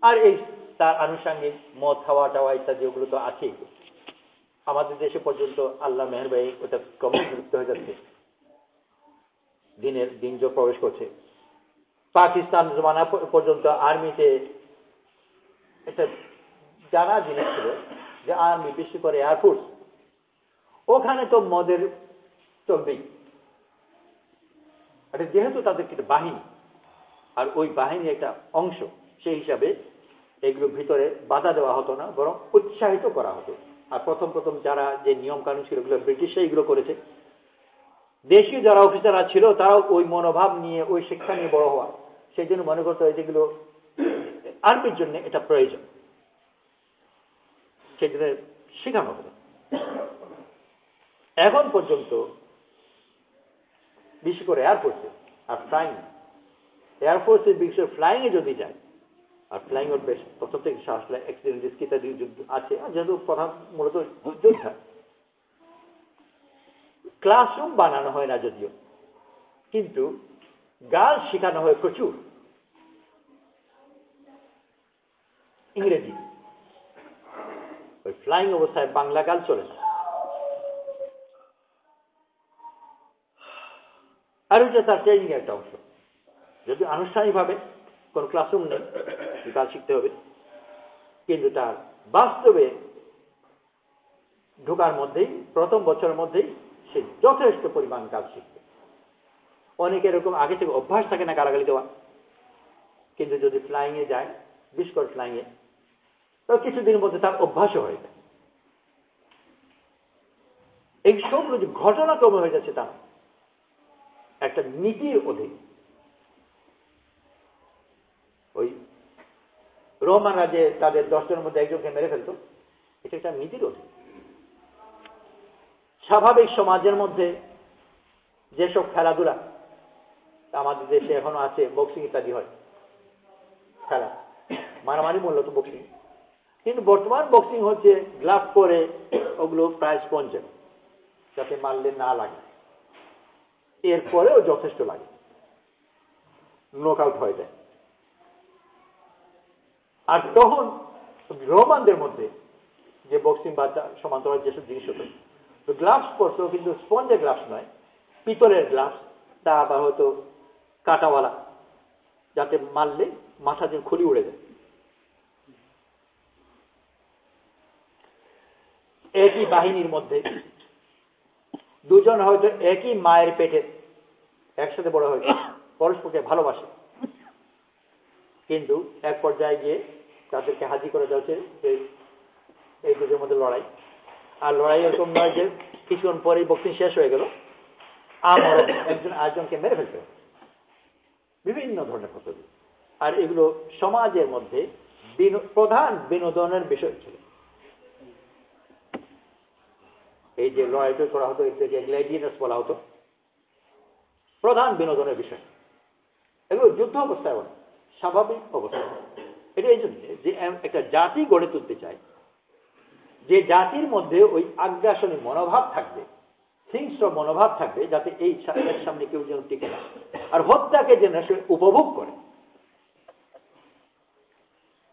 আর এই তার আনুষঙ্গিক মদ খাওয়া টাওয়া ইত্যাদি ওগুলো তো আছেই। আমাদের দেশে পর্যন্ত আল্লাহ মেহেরবাই ওটা কমই বিলুপ্ত হয়ে যাচ্ছে, দিনের দিন যে প্রবেশ করছে। পাকিস্তান জমানা পর্যন্ত আর্মিতে একটা জানা জিনিস ছিল যে আর্মি, বিশেষ করে এয়ারফোর্স, ওখানে তো মদের চলবেই। যেহেতু তাদের একটা বাহিনী, আর ওই বাহিনীর একটা অংশ, সেই হিসাবে এগুলো ভিতরে বাধা দেওয়া হতো না, বরং উৎসাহিত করা হতো। আর প্রথম যারা যে নিয়ম কানুন ছিল এগুলো ব্রিটিশরা এগুলো করেছে। দেশীয় যারা অফিসাররা ছিল তারাও ওই মনোভাব নিয়ে, ওই শিক্ষা নিয়ে বড় হওয়া, সেই জন্য মনে করতে হয় যেগুলো আর্মির জন্য এটা প্রয়োজন, সেই জন্য শেখানো হতো। এখন পর্যন্ত বিশেষ করে এয়ারফোর্সে আর ফ্লাইং, এয়ারফোর্সের বিশেষ ফ্লাইং এ যদি যায়, আর ফ্লাইং ওর বেশ প্রথম থেকে সাহস লাগে, অ্যাক্সিডেন্ট রিস্ক ইত্যাদি যুদ্ধ আছে, যেহেতু প্রধান মূলত যোদ্ধা। ক্লাসরুম বানানো হয় না যদিও, কিন্তু গাল শেখানো হয় প্রচুর, ইংরেজি। ওই ফ্লাইং অবস্থায় বাংলা গাল চলে না। আর ওইটা তার ট্রেনিং এর একটা অংশ। যদি আনুষ্ঠানিকভাবে কোন ক্লাসরুম নেই, গাল শিখতে হবে, কিন্তু তার বাস্তবে ঢোকার মধ্যেই, প্রথম বছরের মধ্যেই সে যথেষ্ট পরিমাণ গাল শিখবে। অনেকে এরকম আগে থেকে অভ্যাস থাকে না গালাগালি দেওয়া, কিন্তু যদি ফ্লাইং এ যায়, বিশেষ করে ফ্লাইং এ, তো কিছুদিনের মধ্যে তার অভ্যাসও হয়ে যায়। এই সবগুলো যে ঘটনাক্রমে হয়ে যাচ্ছে তা একটা নীতির অধীন। ওই রোমানরা যে তাদের 10 জনের মধ্যে একজনকে মেরে ফেলত, এটা একটা নীতির অধীন। স্বাভাবিক সমাজের মধ্যে যেসব খেলাধুলা আমাদের দেশে এখনো আছে, বক্সিং ইত্যাদি হয়, খেলা, মারামারি মূলত বক্সিং। কিন্তু বর্তমান বক্সিং হচ্ছে গ্লাভ করে, ওগুলো প্রায় স্পঞ্জের, যাতে মারলে না লাগে, এরপরেও যথেষ্ট লাগে, নক আউট হয়ে যায়। আর তখন রোমানদের মধ্যে যে বক্সিং বা সমান্তরাল যেসব জিনিস হতো, তো গ্লাভস পরতো, কিন্তু স্পঞ্জের গ্লাভস নয়, পিতলের গ্লাভস, তা আবার হয়তো কাটাওয়ালা, যাতে মারলে মাথা দিয়ে খুলি উড়ে যায়। একই বাহিনীর মধ্যে দুজন হয়তো একই মায়ের পেটে একসাথে বড় হয়েছে, পরস্পরকে ভালোবাসে, কিন্তু এক পর্যায়ে গিয়ে তাদেরকে হাজির করে দেওয়া হচ্ছে যে এই দুজনের মধ্যে লড়াই। আর লড়াই এরকম নয় যে কিছুক্ষণ পরেই বক্সিং শেষ হয়ে গেল, আমার একজন আরেকজনকে মেরে ফেলতে হবে, বিভিন্ন ধরনের পদ্ধতি। আর এগুলো সমাজের মধ্যে প্রধান বিনোদনের বিষয় ছিল। এই যে লড়াইটা করা হতো, এটাকে গ্ল্যাডিয়েটার্স বলা হতো, প্রধান বিনোদনের বিষয়। এগুলো যুদ্ধ অবস্থায় বলে, স্বাভাবিক অবস্থায়। এটা এই জন্য যে একটা জাতি গড়ে তুলতে চায়, যে জাতির মধ্যে ওই আগ্রাসনী মনোভাব থাকবে, হিংস্র মনোভাব থাকবে, যাতে এই সামনে কেউ যেন টিকে না, আর হত্যাকে যেন সে উপভোগ করে।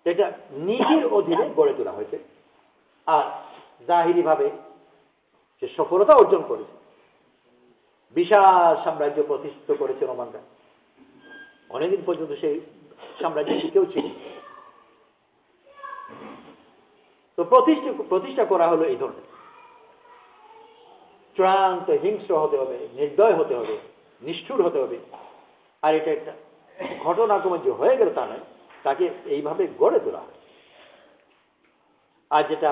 এটা নীতির অধীনে গড়ে তোলা হয়েছে। আর জাহিরি ভাবে সে সফলতা অর্জন করেছে, বিশাল সাম্রাজ্য প্রতিষ্ঠিত করেছে রোমানরা। অনেকদিন পর্যন্ত সেই সাম্রাজ্য টিকেও ছিল। তো প্রতিষ্ঠা করা হলো এই ধরনের। চূড়ান্ত হিংস্র হতে হবে, নির্দয় হতে হবে, নিষ্ঠুর হতে হবে। আর এটা একটা ঘটনাক্রমে যে হয়ে গেল তা নয়, তাকে এইভাবে গড়ে তোলা হয়। আর যেটা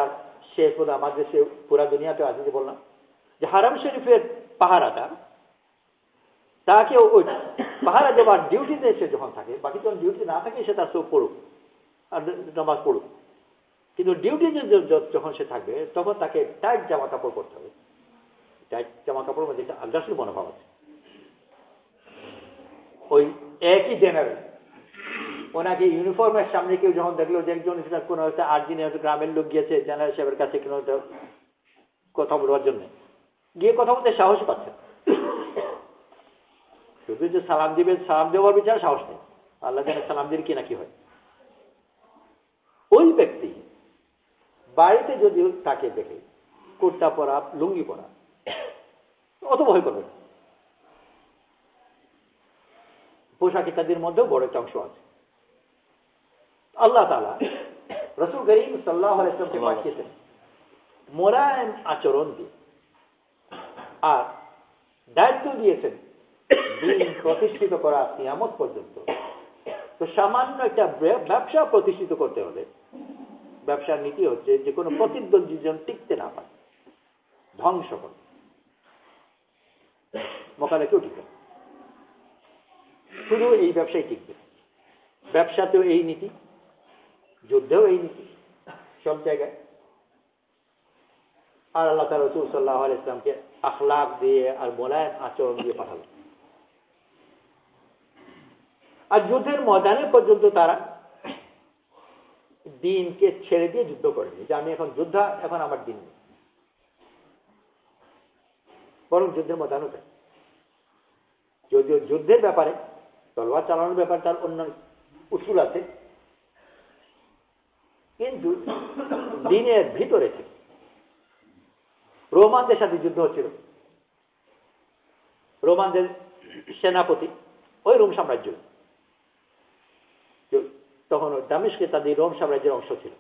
শেষ পর্যন্ত আমাদের দেশে পুরা দুনিয়াতে আছে, যে বললাম যে হারাম শরীফের পাহারাটা, তাকে ওই পাহারা দেওয়ার ডিউটিতে সে যখন থাকে, বাকি যখন ডিউটি না থাকে সে তার চোখ পড়ুক আর নামাজ পড়ুক, কিন্তু ডিউটিতে যখন সে থাকবে তখন তাকে টাইট জামা কাপড় পরতে হবে। টাইট জামা কাপড় মধ্যে একটা আগ্রাসী মনোভাব আছে। ওই একই জেনারেল ওনাকে ইউনিফর্মের সামনে কেউ যখন দেখলো যে একজন কোনো একটা আর্জিনে হয়তো গ্রামের লোক গিয়েছে জেনারেল সাহেবের কাছে কোনো একটা কথা বলবার জন্য, গিয়ে কথা বলতে সাহস পাচ্ছে, শুধু যে সালাম দিবে, সালাম দেওয়ার বিচার সাহস নেই, আল্লাহ জানে সালাম দিলে কি না কি হয়। ওই ব্যক্তি বাড়িতে যদি তাকে দেখে কুর্তা পরা, লুঙ্গি পরা, অত ভয় করবে না। পোশাক ইত্যাদির মধ্যেও বড় একটা অংশ আছে। আল্লাহ তাআলা রাসূল করিম সাল্লাল্লাহু আলাইহি ওয়াসাল্লামকে পাঠিয়েছেন মোলায়েম আচরণ দিয়ে, আর দায়িত্ব দিয়েছেন দিন প্রতিষ্ঠিত করা কিয়ামত পর্যন্ত। তো সামান্য একটা ব্যবসা প্রতিষ্ঠিত করতে হলে ব্যবসার নীতি হচ্ছে যে কোনো প্রতিদ্বন্দ্বী যেন টিকতে না পারে, ধ্বংস করে, মোকালে কেউ টিকবে। শুধু এই ব্যবসায় টিকবে। ব্যবসাতেও এই নীতি, যুদ্ধেও এই নীতি, সব জায়গায়। আর আল্লাহ তাআলা রাসূল সাল্লাল্লাহু আলাইহি ওয়াসাল্লামকে আখলাক দিয়ে আর মোলায়েম আচরণ দিয়ে পাঠালেন। আর যুদ্ধের ময়দানে পর্যন্ত তারা দিনকে ছেড়ে দিয়ে যুদ্ধ করেনি, যে আমি এখন যোদ্ধা, এখন আমার দিন নেই, বরং যুদ্ধের ময়দানও তাই। যদিও যুদ্ধের ব্যাপারে, তলোয়ার চালানোর ব্যাপারে তার অন্য উসুল আছে, কিন্তু দিনের ভিতরে থেকে রোমানদের সাথে যুদ্ধ হচ্ছিল। রোমানদের সেনাপতি ওই রোম সাম্রাজ্য, তখন দামেস্কে তাদের রোম সাম্রাজ্যের অংশ ছিল।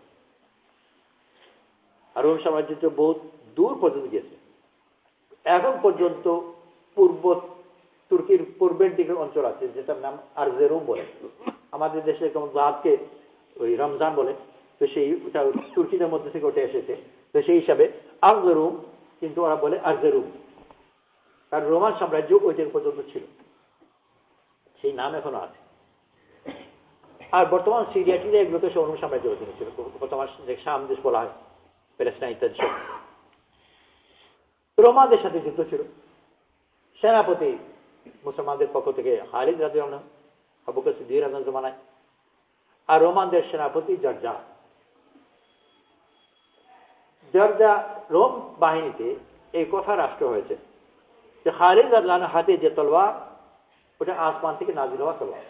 আর রোম সাম্রাজ্য তো বহুত দূর পর্যন্ত গিয়েছে। এখন পর্যন্ত পূর্ব তুর্কির পূর্বের দিকের অঞ্চল আছে, যেটার নাম আরজেরুম বলে। আমাদের দেশে যেমন জাহাজকে ওই রমজান বলে, তো সেই তুর্কিদের মধ্যে থেকে উঠে এসেছে। তো সেই হিসাবে আরজেরুম, কিন্তু ওরা বলে আরজেরুম, কারণ রোমান সাম্রাজ্য ওই দিন পর্যন্ত ছিল, সেই নাম এখনো আছে। আর বর্তমান সিরিয়াটিরা এগুলোকে রোম সাম্রাজ্যের অধীনে ছিল। বর্তমান যে শাম দেশ বলা হয়, প্যালেস্টাইন ইত্যাদি সব রোমানদের সাথে যুদ্ধ ছিল। সেনাপতি মুসলমানদের পক্ষ থেকে খালিদ রাদিয়াল্লাহু আনহু, আবু বকর সিদ্দিক রাদিয়াল্লাহু আনহু জমানায়, আর রোমানদের সেনাপতি জর্জা। জর্জা রোম বাহিনীতে এই কথা রাষ্ট্র হয়েছে যে খালিদ রাদিয়াল্লাহু হাতে যে তলোয়ার ওটা আসমান থেকে নাজিল হওয়া তলোয়ার।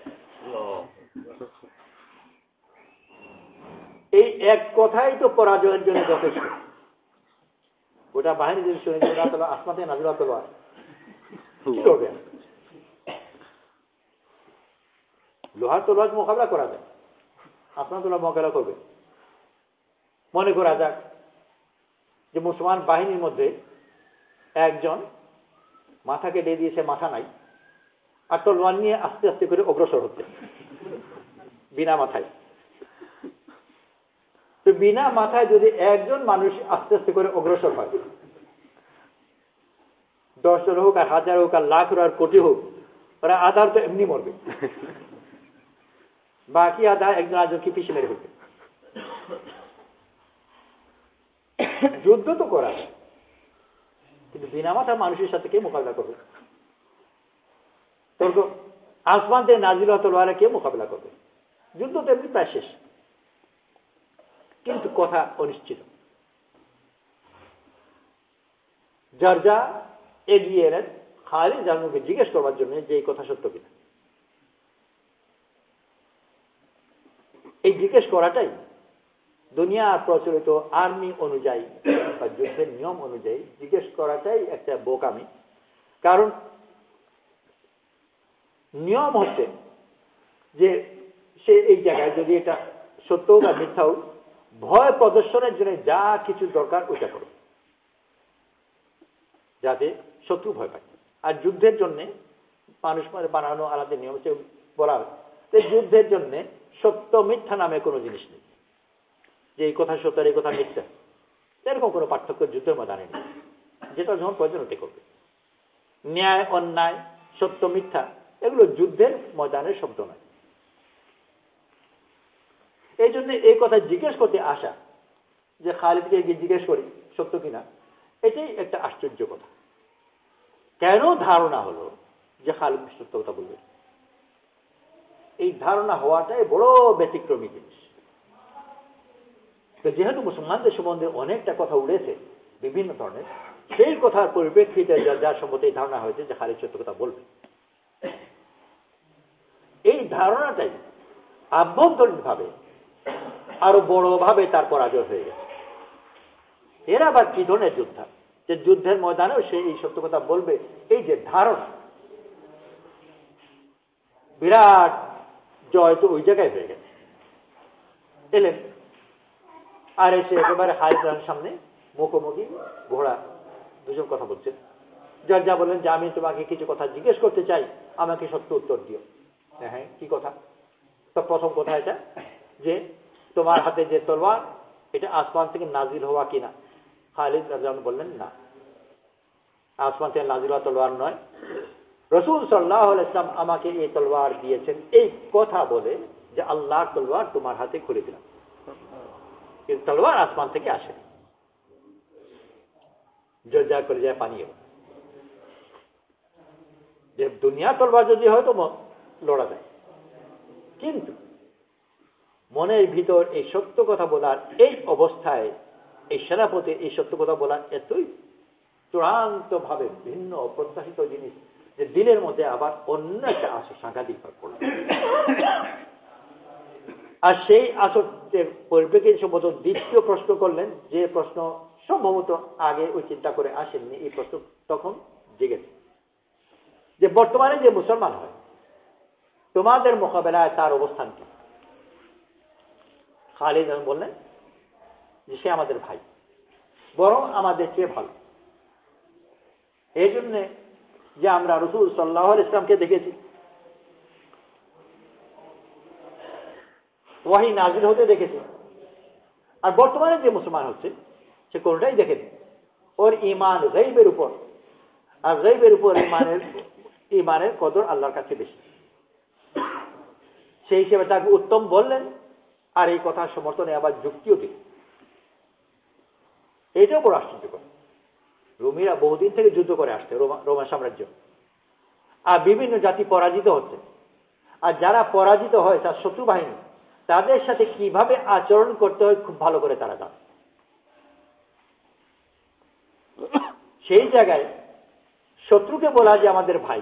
এই এক কথাই তো পরাজয়ের জন্য যথেষ্ট। ওটা বাহিনী যদি শুনে যে আসমান থেকে নাজিল হওয়া তলোয়ার, কি করবে? লোহার তলোয়ার মোকাবিলা করা যায়, আসমান তলোয়ার মোকাবিলা করবে? মনে করা যাক যে মুসলমান বাহিনীর মধ্যে একজন মাথা কেটে দিয়েছে, মাথা নাই, আর তলোয়ার নিয়ে আস্তে আস্তে করে অগ্রসর হচ্ছে বিনা মাথায়। তো বিনা মাথায় যদি একজন মানুষ আস্তে আস্তে করে অগ্রসর হয়, 10 জন হোক আর 1000 হোক আর লাখ আর কোটি হোক, ওরা আধার তো এমনি মরবে, বাকি আধা একজন আরেকজনকে পিছিয়ে মেরে ফেলবে। যুদ্ধ তো করা যায়, কিন্তু বিনা মাথা মানুষের সাথে কে মোকাবিলা করবে? তোর আসমান থেকে নাজিল হওয়া তলোয়ারে কে মোকাবিলা করবে? যুদ্ধ তো এমনি প্রায় শেষ। কিন্তু কথা অনিশ্চিত। জর্জা এগিয়ে এলেন খালিদ রাদিয়াল্লাহু জিজ্ঞেস করবার জন্য যে এই কথা সত্য কিনা। এই জিজ্ঞেস করাটাই দুনিয়ার প্রচলিত আর্মি অনুযায়ী বা যুদ্ধের নিয়ম অনুযায়ী জিজ্ঞেস করাটাই একটা বোকামি। কারণ নিয়ম হচ্ছে যে সে এই জায়গায় যদি এটা সত্য বা মিথ্যা হোক, ভয় প্রদর্শনের জন্য যা কিছু দরকার ওইটা করো, যাতে শত্রু ভয় পায়। আর যুদ্ধের জন্য মানুষ বানানো আলাদা নিয়ম হচ্ছে বলা হয় যে যুদ্ধের জন্য সত্য মিথ্যা নামে কোনো জিনিস নেই, যে এই কথা সত্য এই কথা মিথ্যা, এরকম কোনো পার্থক্য যুদ্ধের ময়দানে নেই। যেটা যখন প্রয়োজন ওটা করবে। ন্যায় অন্যায় সত্য মিথ্যা এগুলো যুদ্ধের ময়দানের শব্দ নয়। এই জন্য এই কথা জিজ্ঞেস করতে আসা, যে খালিদকে গিয়ে জিজ্ঞেস করি সত্য কিনা, এটাই একটা আশ্চর্য কথা। কেন ধারণা হলো যে খালিদ সত্য কথা বলবে? এই ধারণা হওয়াটাই বড় ব্যতিক্রমী জিনিস। তো যেহেতু মুসলমানদের সম্বন্ধে অনেকটা কথা উড়েছে বিভিন্ন ধরনের, সেই কথার পরিপ্রেক্ষিতে যার সম্বন্ধে এই ধারণা হয়েছে যে খালিদ সত্য কথা বলবে, এই ধারণাটাই আভ্যন্তরীণ ভাবে আরো বড়ভাবে তার পরাজয় হয়ে গেছে। এরা আবার কি ধরনের যোদ্ধা যে যুদ্ধের ময়দানেও সে এই সত্য কথা বলবে, এই যে ধারণা, বিরাট জয় তো ওই জায়গায় হয়ে গেছে। এলেন আর এসে একেবারে খালিদ সামনে মুখোমুখি ঘোড়া দুজন কথা বলছেন। জর্জা বললেন যে আমি তোমাকে কিছু কথা জিজ্ঞেস করতে চাই, আমাকে সত্য উত্তর দিও। হ্যাঁ, কি কথা? তো প্রথম কথা এটা যে তোমার হাতে যে তলোয়ার এটা আসমান থেকে নাজিল হওয়া কিনা? খালিদ রাদিয়াল্লাহু বললেন না, আসমান থেকে নাজিল হওয়া তলোয়ার নয়। রাসূল সাল্লাল্লাহু আলাইহি ওয়াসাল্লাম আমাকে এই তলোয়ার দিয়েছেন এই কথা বলে যে আল্লাহর তলোয়ার তোমার হাতে খুলে দিলাম, কিন্তু তলোয়ার আসমান থেকে আসে। জর্জা করে যায় পানি এলো যে দুনিয়া তলোয়ার যদি হয় তো লড়া যায়, কিন্তু মনের ভিতর এই সত্য কথা বলার এই অবস্থায় এই সেনাপতি এই সত্য কথা বলার এতই চূড়ান্ত ভাবে ভিন্ন অপ্রত্যাশিত জিনিস যে দিলের মধ্যে আবার অন্য একটা আসর সাংঘাতিক ভাগ করল। আর সেই আসরের পরিপ্রেক্ষিতে সম্ভবত দ্বিতীয় প্রশ্ন করলেন, যে প্রশ্ন সম্ভবত আগে ওই চিন্তা করে আসেননি, এই প্রশ্ন তখন জেগেছে যে বর্তমানে যে মুসলমান হয় তোমাদের মোকাবেলায় তার অবস্থান কি? খালিদ বললেন যে সে আমাদের ভাই, বরং আমাদের চেয়ে ভালো। এই জন্য যে আমরা রাসূল সাল্লাল্লাহু আলাইহি ওয়াসাল্লামকে দেখেছি ওয়াহী নাজিল হতে দেখেছি, আর বর্তমানে যে মুসলমান হচ্ছে সে কোনটাই দেখেনি। ওর ঈমান গায়বের উপর, আর গায়বের উপর ঈমানের কদর আল্লাহর কাছে বেশি। সেই হিসেবে তাকে উত্তম বললেন, আর এই কথার সমর্থনে আবার যুক্তিও দিলেন। এটাও বড় আশ্চর্যকর। রোমীরা বহুদিন থেকে যুদ্ধ করে আসছে, রোমান সাম্রাজ্য, আর বিভিন্ন জাতি পরাজিত হচ্ছে, আর যারা পরাজিত হয় তার শত্রু বাহিনী তাদের সাথে কিভাবে আচরণ করতে হয় খুব ভালো করে তারা জানে। সেই জায়গায় শত্রুকে বলা যে আমাদের ভাই,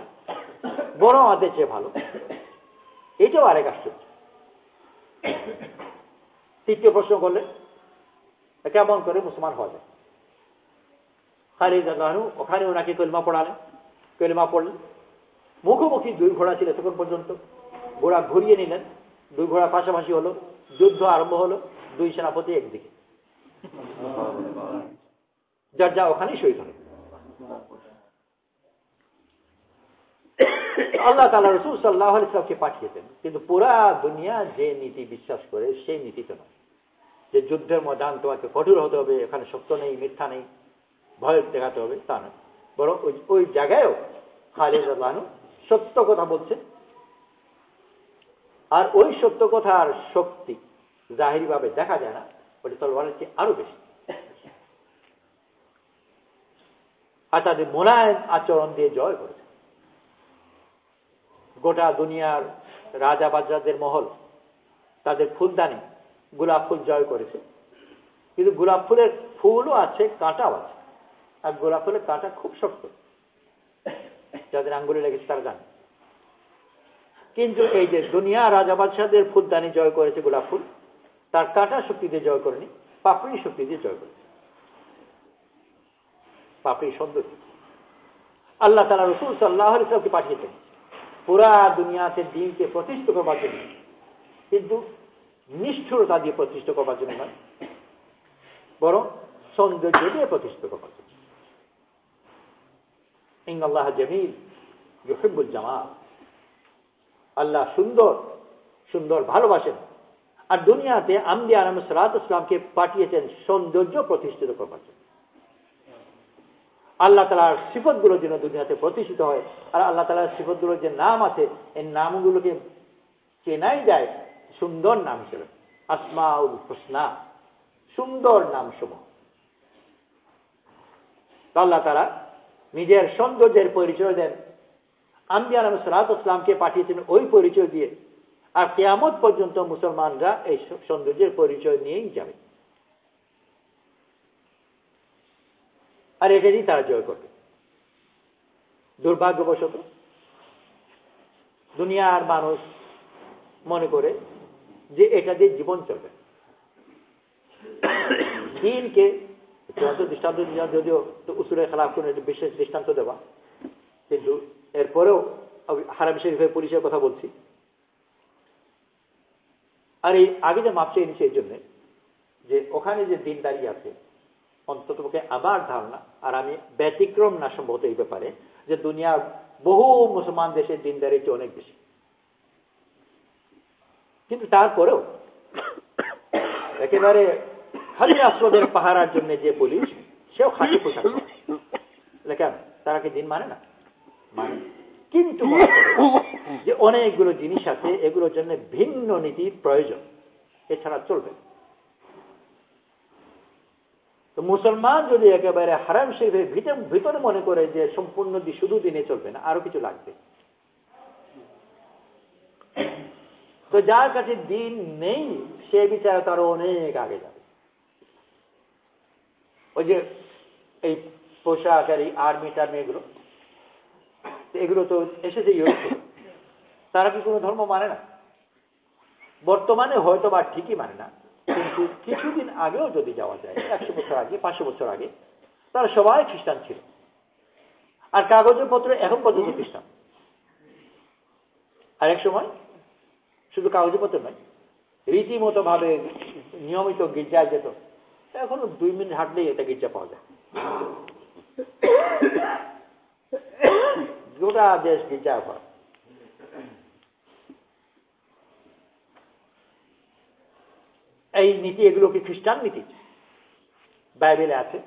বড় আমাদের চেয়ে ভালো, এটাও আরেক আশ্চর্য। তৃতীয় প্রশ্ন করলে কেমন করে মুসলমান হওয়া যায়? খালিদ রাদিয়াল্লাহু আনহু ওখানে ওনাকে কলিমা পড়ালেন, কলিমা পড়লেন। মুখোমুখি দুই ঘোড়া ছিল তখন পর্যন্ত, ঘোড়া ঘুরিয়ে নিলেন, দুই ঘোড়া পাশাপাশি হলো, যুদ্ধ আরম্ভ হলো, দুই সেনাপতি একদিকে, যার যা ওখানেই শহীদ হলেন। আল্লাহ তাআলা রাসূল সাল্লাল্লাহু আলাইহি ওয়াসাল্লামকে পাঠিয়েছেন, কিন্তু পুরা দুনিয়া যে নীতি বিশ্বাস করে সেই নীতি তো নয় যে যুদ্ধের ময়দান তোমাকে কঠোর হতে হবে, এখানে সত্য নেই, মিথ্যা নেই, ভয় দেখাতে হবে, তা নয়। বরং ওই জায়গায়ও খালিদ রাদিয়াল্লাহু আনহু সত্য কথা বলছেন, আর ওই সত্য কথার শক্তি জাহিরি ভাবে দেখা যায় না, ওটা তলোয়ারের চেয়ে আরো বেশি। আর তাদের মোলায়েম আচরণ দিয়ে জয় করেছে। গোটা দুনিয়ার রাজা বাদশাহদের মহল তাদের ফুলদানি গোলাপ ফুল জয় করেছে, কিন্তু গোলাপ ফুলের ফুলও আছে, কাঁটাও আছে, আর গোলাপ ফুলের কাঁটা খুব শক্ত, যাদের আঙ্গুলে লেগেছে তারা জানে। কিন্তু এই যে দুনিয়া রাজা বাদশাহদের ফুলদানি জয় করেছে গোলাপ ফুল, তার কাঁটা শক্তি দিয়ে জয় করেনি, পাপড়ি শক্তি দিয়ে জয় করেছে। পাপড়ি সৌন্দর্য। আল্লাহ তাআলা রাসূল সাল্লাল্লাহু আলাইহি ওয়াসাল্লামকে পাঠিয়েছেন পুরা দুনিয়াতে দ্বীনকে প্রতিষ্ঠিত করবার জন্য, কিন্তু নিষ্ঠুরতা দিয়ে প্রতিষ্ঠিত করবার জন্য নয়, বরং সৌন্দর্য দিয়ে প্রতিষ্ঠিত করবার জন্য। ইন্নাল্লাহা জামিল ইউহিব্বুল জামাল। আল্লাহ সুন্দর, সুন্দর ভালোবাসেন। আর দুনিয়াতে আম্বিয়া আলাইহিস সালাতু ওয়াস সালামকে পাঠিয়েছেন সৌন্দর্য প্রতিষ্ঠিত করবার জন্য। আল্লাহ তাআলার সিফতগুলো যেন দুনিয়াতে প্রতিষ্ঠিত হয়, আর আল্লাহ তাআলার সিফতগুলোর যে নাম আছে, এই নামগুলোকে চেনাই যায় সুন্দর নাম হিসেবে, আসমাউল হুসনা, সুন্দর নাম সমূহ। আল্লাহ তাআলা নিজের সৌন্দর্যের পরিচয় দেন, আম্বিয়া আলাইহিস সালাতু ওয়াস সালামকে পাঠিয়েছেন ওই পরিচয় দিয়ে, আর কিয়ামত পর্যন্ত মুসলমানরা এই সৌন্দর্যের পরিচয় নিয়েই যাবে, আর এটাই তারা জয় করবে। দুর্ভাগ্যবশত দুনিয়ার মানুষ মনে করে যে এটা দিয়ে জীবন চলবে। দ্বীনকে দৃষ্টান্ত যদিও উসুলে খেলাফ কোন বিশেষ দৃষ্টান্ত দেওয়া, কিন্তু এরপরেও হারাম শরীফের পরিচয়ের কথা বলছি। আর এই আগে যে মাপ চেয়ে নিচ্ছে এই জন্য যে ওখানে যে দিনদারি আছে, অন্ততপক্ষে আমার ধারণা, আর আমি ব্যতিক্রম না সম্ভবত এই ব্যাপারে, যে দুনিয়ার বহু মুসলমান দেশের দিনদারিটি অনেক বেশি। কিন্তু তারপরেও একেবারে হাজির আসদের পাহারার জন্য যে পুলিশ, সেও খাঁটি পোশাক কেন, তারা কি দিন মানে না? মানে, কিন্তু মনে করে যে অনেকগুলো জিনিস আছে, এগুলোর জন্য ভিন্ন নীতির প্রয়োজন, এছাড়া চলবে। তো মুসলমান যদি একেবারে হারাম শরীফের ভিতরে মনে করে যে সম্পূর্ণ শুধু দিনে চলবে না, আরো কিছু লাগবে, তো যার কাছে দিন নেই সে বিচারে তারও অনেক আগে যাবে। ওই যে এই পোশাক আর এই আর্মি টার্মি এগুলো তো এসেছে ইউরোপ থেকে, তারা কি কোনো ধর্ম মানে না? বর্তমানে হয়তো বা ঠিকই মানে না, কিন্তু কিছুদিন আগেও যদি যাওয়া যায়, 100 বছর আগে, 500 বছর আগে, তারা সবাই খ্রিস্টান ছিল, আর কাগজের পত্র এখন পর্যন্ত খ্রিস্টান। আর এক সময় শুধু কাগজের পত্র নয়, রীতিমতো ভাবে নিয়মিত গির্জায় যেত। এখন 2 মিনিট হাঁটলেই এটা গির্জা পাওয়া যায়, গোটা দেশ গির্জায় ভরা। এই নীতি, এগুলো কি খ্রিস্টান নীতি? বাইবেলে আছে।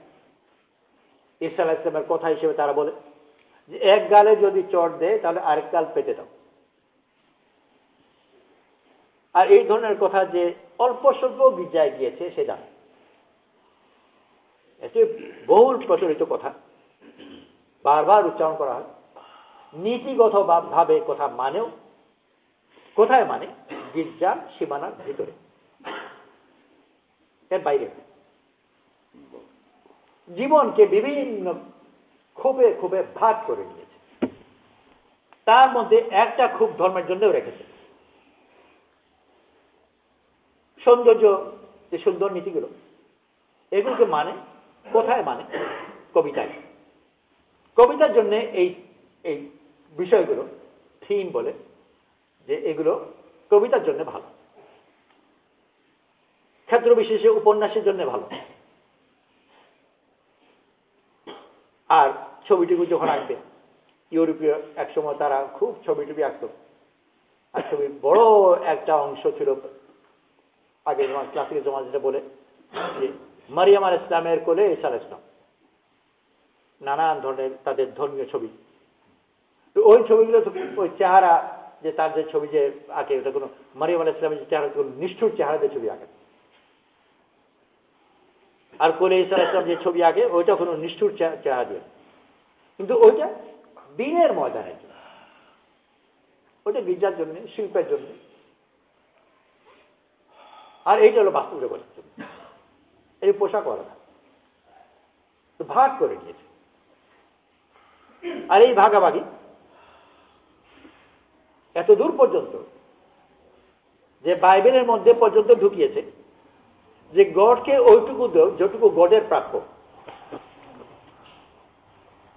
ঈসা আলাইহিস সালামের কথা হিসেবে তারা বলে যে এক গালে যদি চড় দেয় তাহলে আরেক গাল পেটে দাও। আর এই ধরনের কথা যে অল্প স্বল্প গির্জায় গিয়েছে সে জানে, এটি বহুল প্রচলিত কথা, বারবার উচ্চারণ করা হয়। নীতিগত ভাবে কথা মানেও, কোথায় মানে? গির্জার সীমানার ভিতরে, এর বাইরে। জীবনকে বিভিন্ন ক্ষোভে ক্ষোভে ভাগ করে নিয়েছে। তার মধ্যে একটা খুব ধর্মের জন্যও রেখেছে। সৌন্দর্য, যে সুন্দর নীতিগুলো, এগুলোকে মানে কোথায়? মানে কবিতায়। কবিতার জন্য এই এই বিষয়গুলো থিম বলে যে এগুলো কবিতার জন্য ভালো, ক্ষেত্র বিশেষে উপন্যাসের জন্য ভালো। আর ছবিটুকু যখন আঁকবে, ইউরোপীয় একসময় তারা খুব ছবি টবি আঁকত। আর ছবির বড় একটা অংশ ছিল আগে ক্লাসিক্যাল জমা যেটা বলে যে মারিয়াম আল ইসলামের কোলে ঈসা আল ইসলাম, নানান ধরনের তাদের ধর্মীয় ছবি। তো ওই ছবিগুলো, ওই চেহারা, যে তার যে ছবি যে আঁকে, ওটা কোনো মারিয়াম আল ইসলামের চেহারা, কোনো নিষ্ঠুর চেহারা দিয়ে ছবি আঁকে। আর কোলে ঈসা আল ইসলাম যে ছবি আঁকে, ওইটা কোনো নিষ্ঠুর চেহারা দিয়ে। কিন্তু ওইটা দিনের ময়দানের জন্য, ওইটা গির্জার জন্য, শিল্পের জন্য। আর এইটা হলো বাস্তব জগতের জন্য। এই পোশাক করা না, ভাগ করে নিয়েছে। আর এই ভাগাভাগি এত দূর পর্যন্ত যে বাইবেলের মধ্যে পর্যন্ত ঢুকিয়েছে যে গডকে ওইটুকু দাও যেটুকু গডের প্রাপ্য,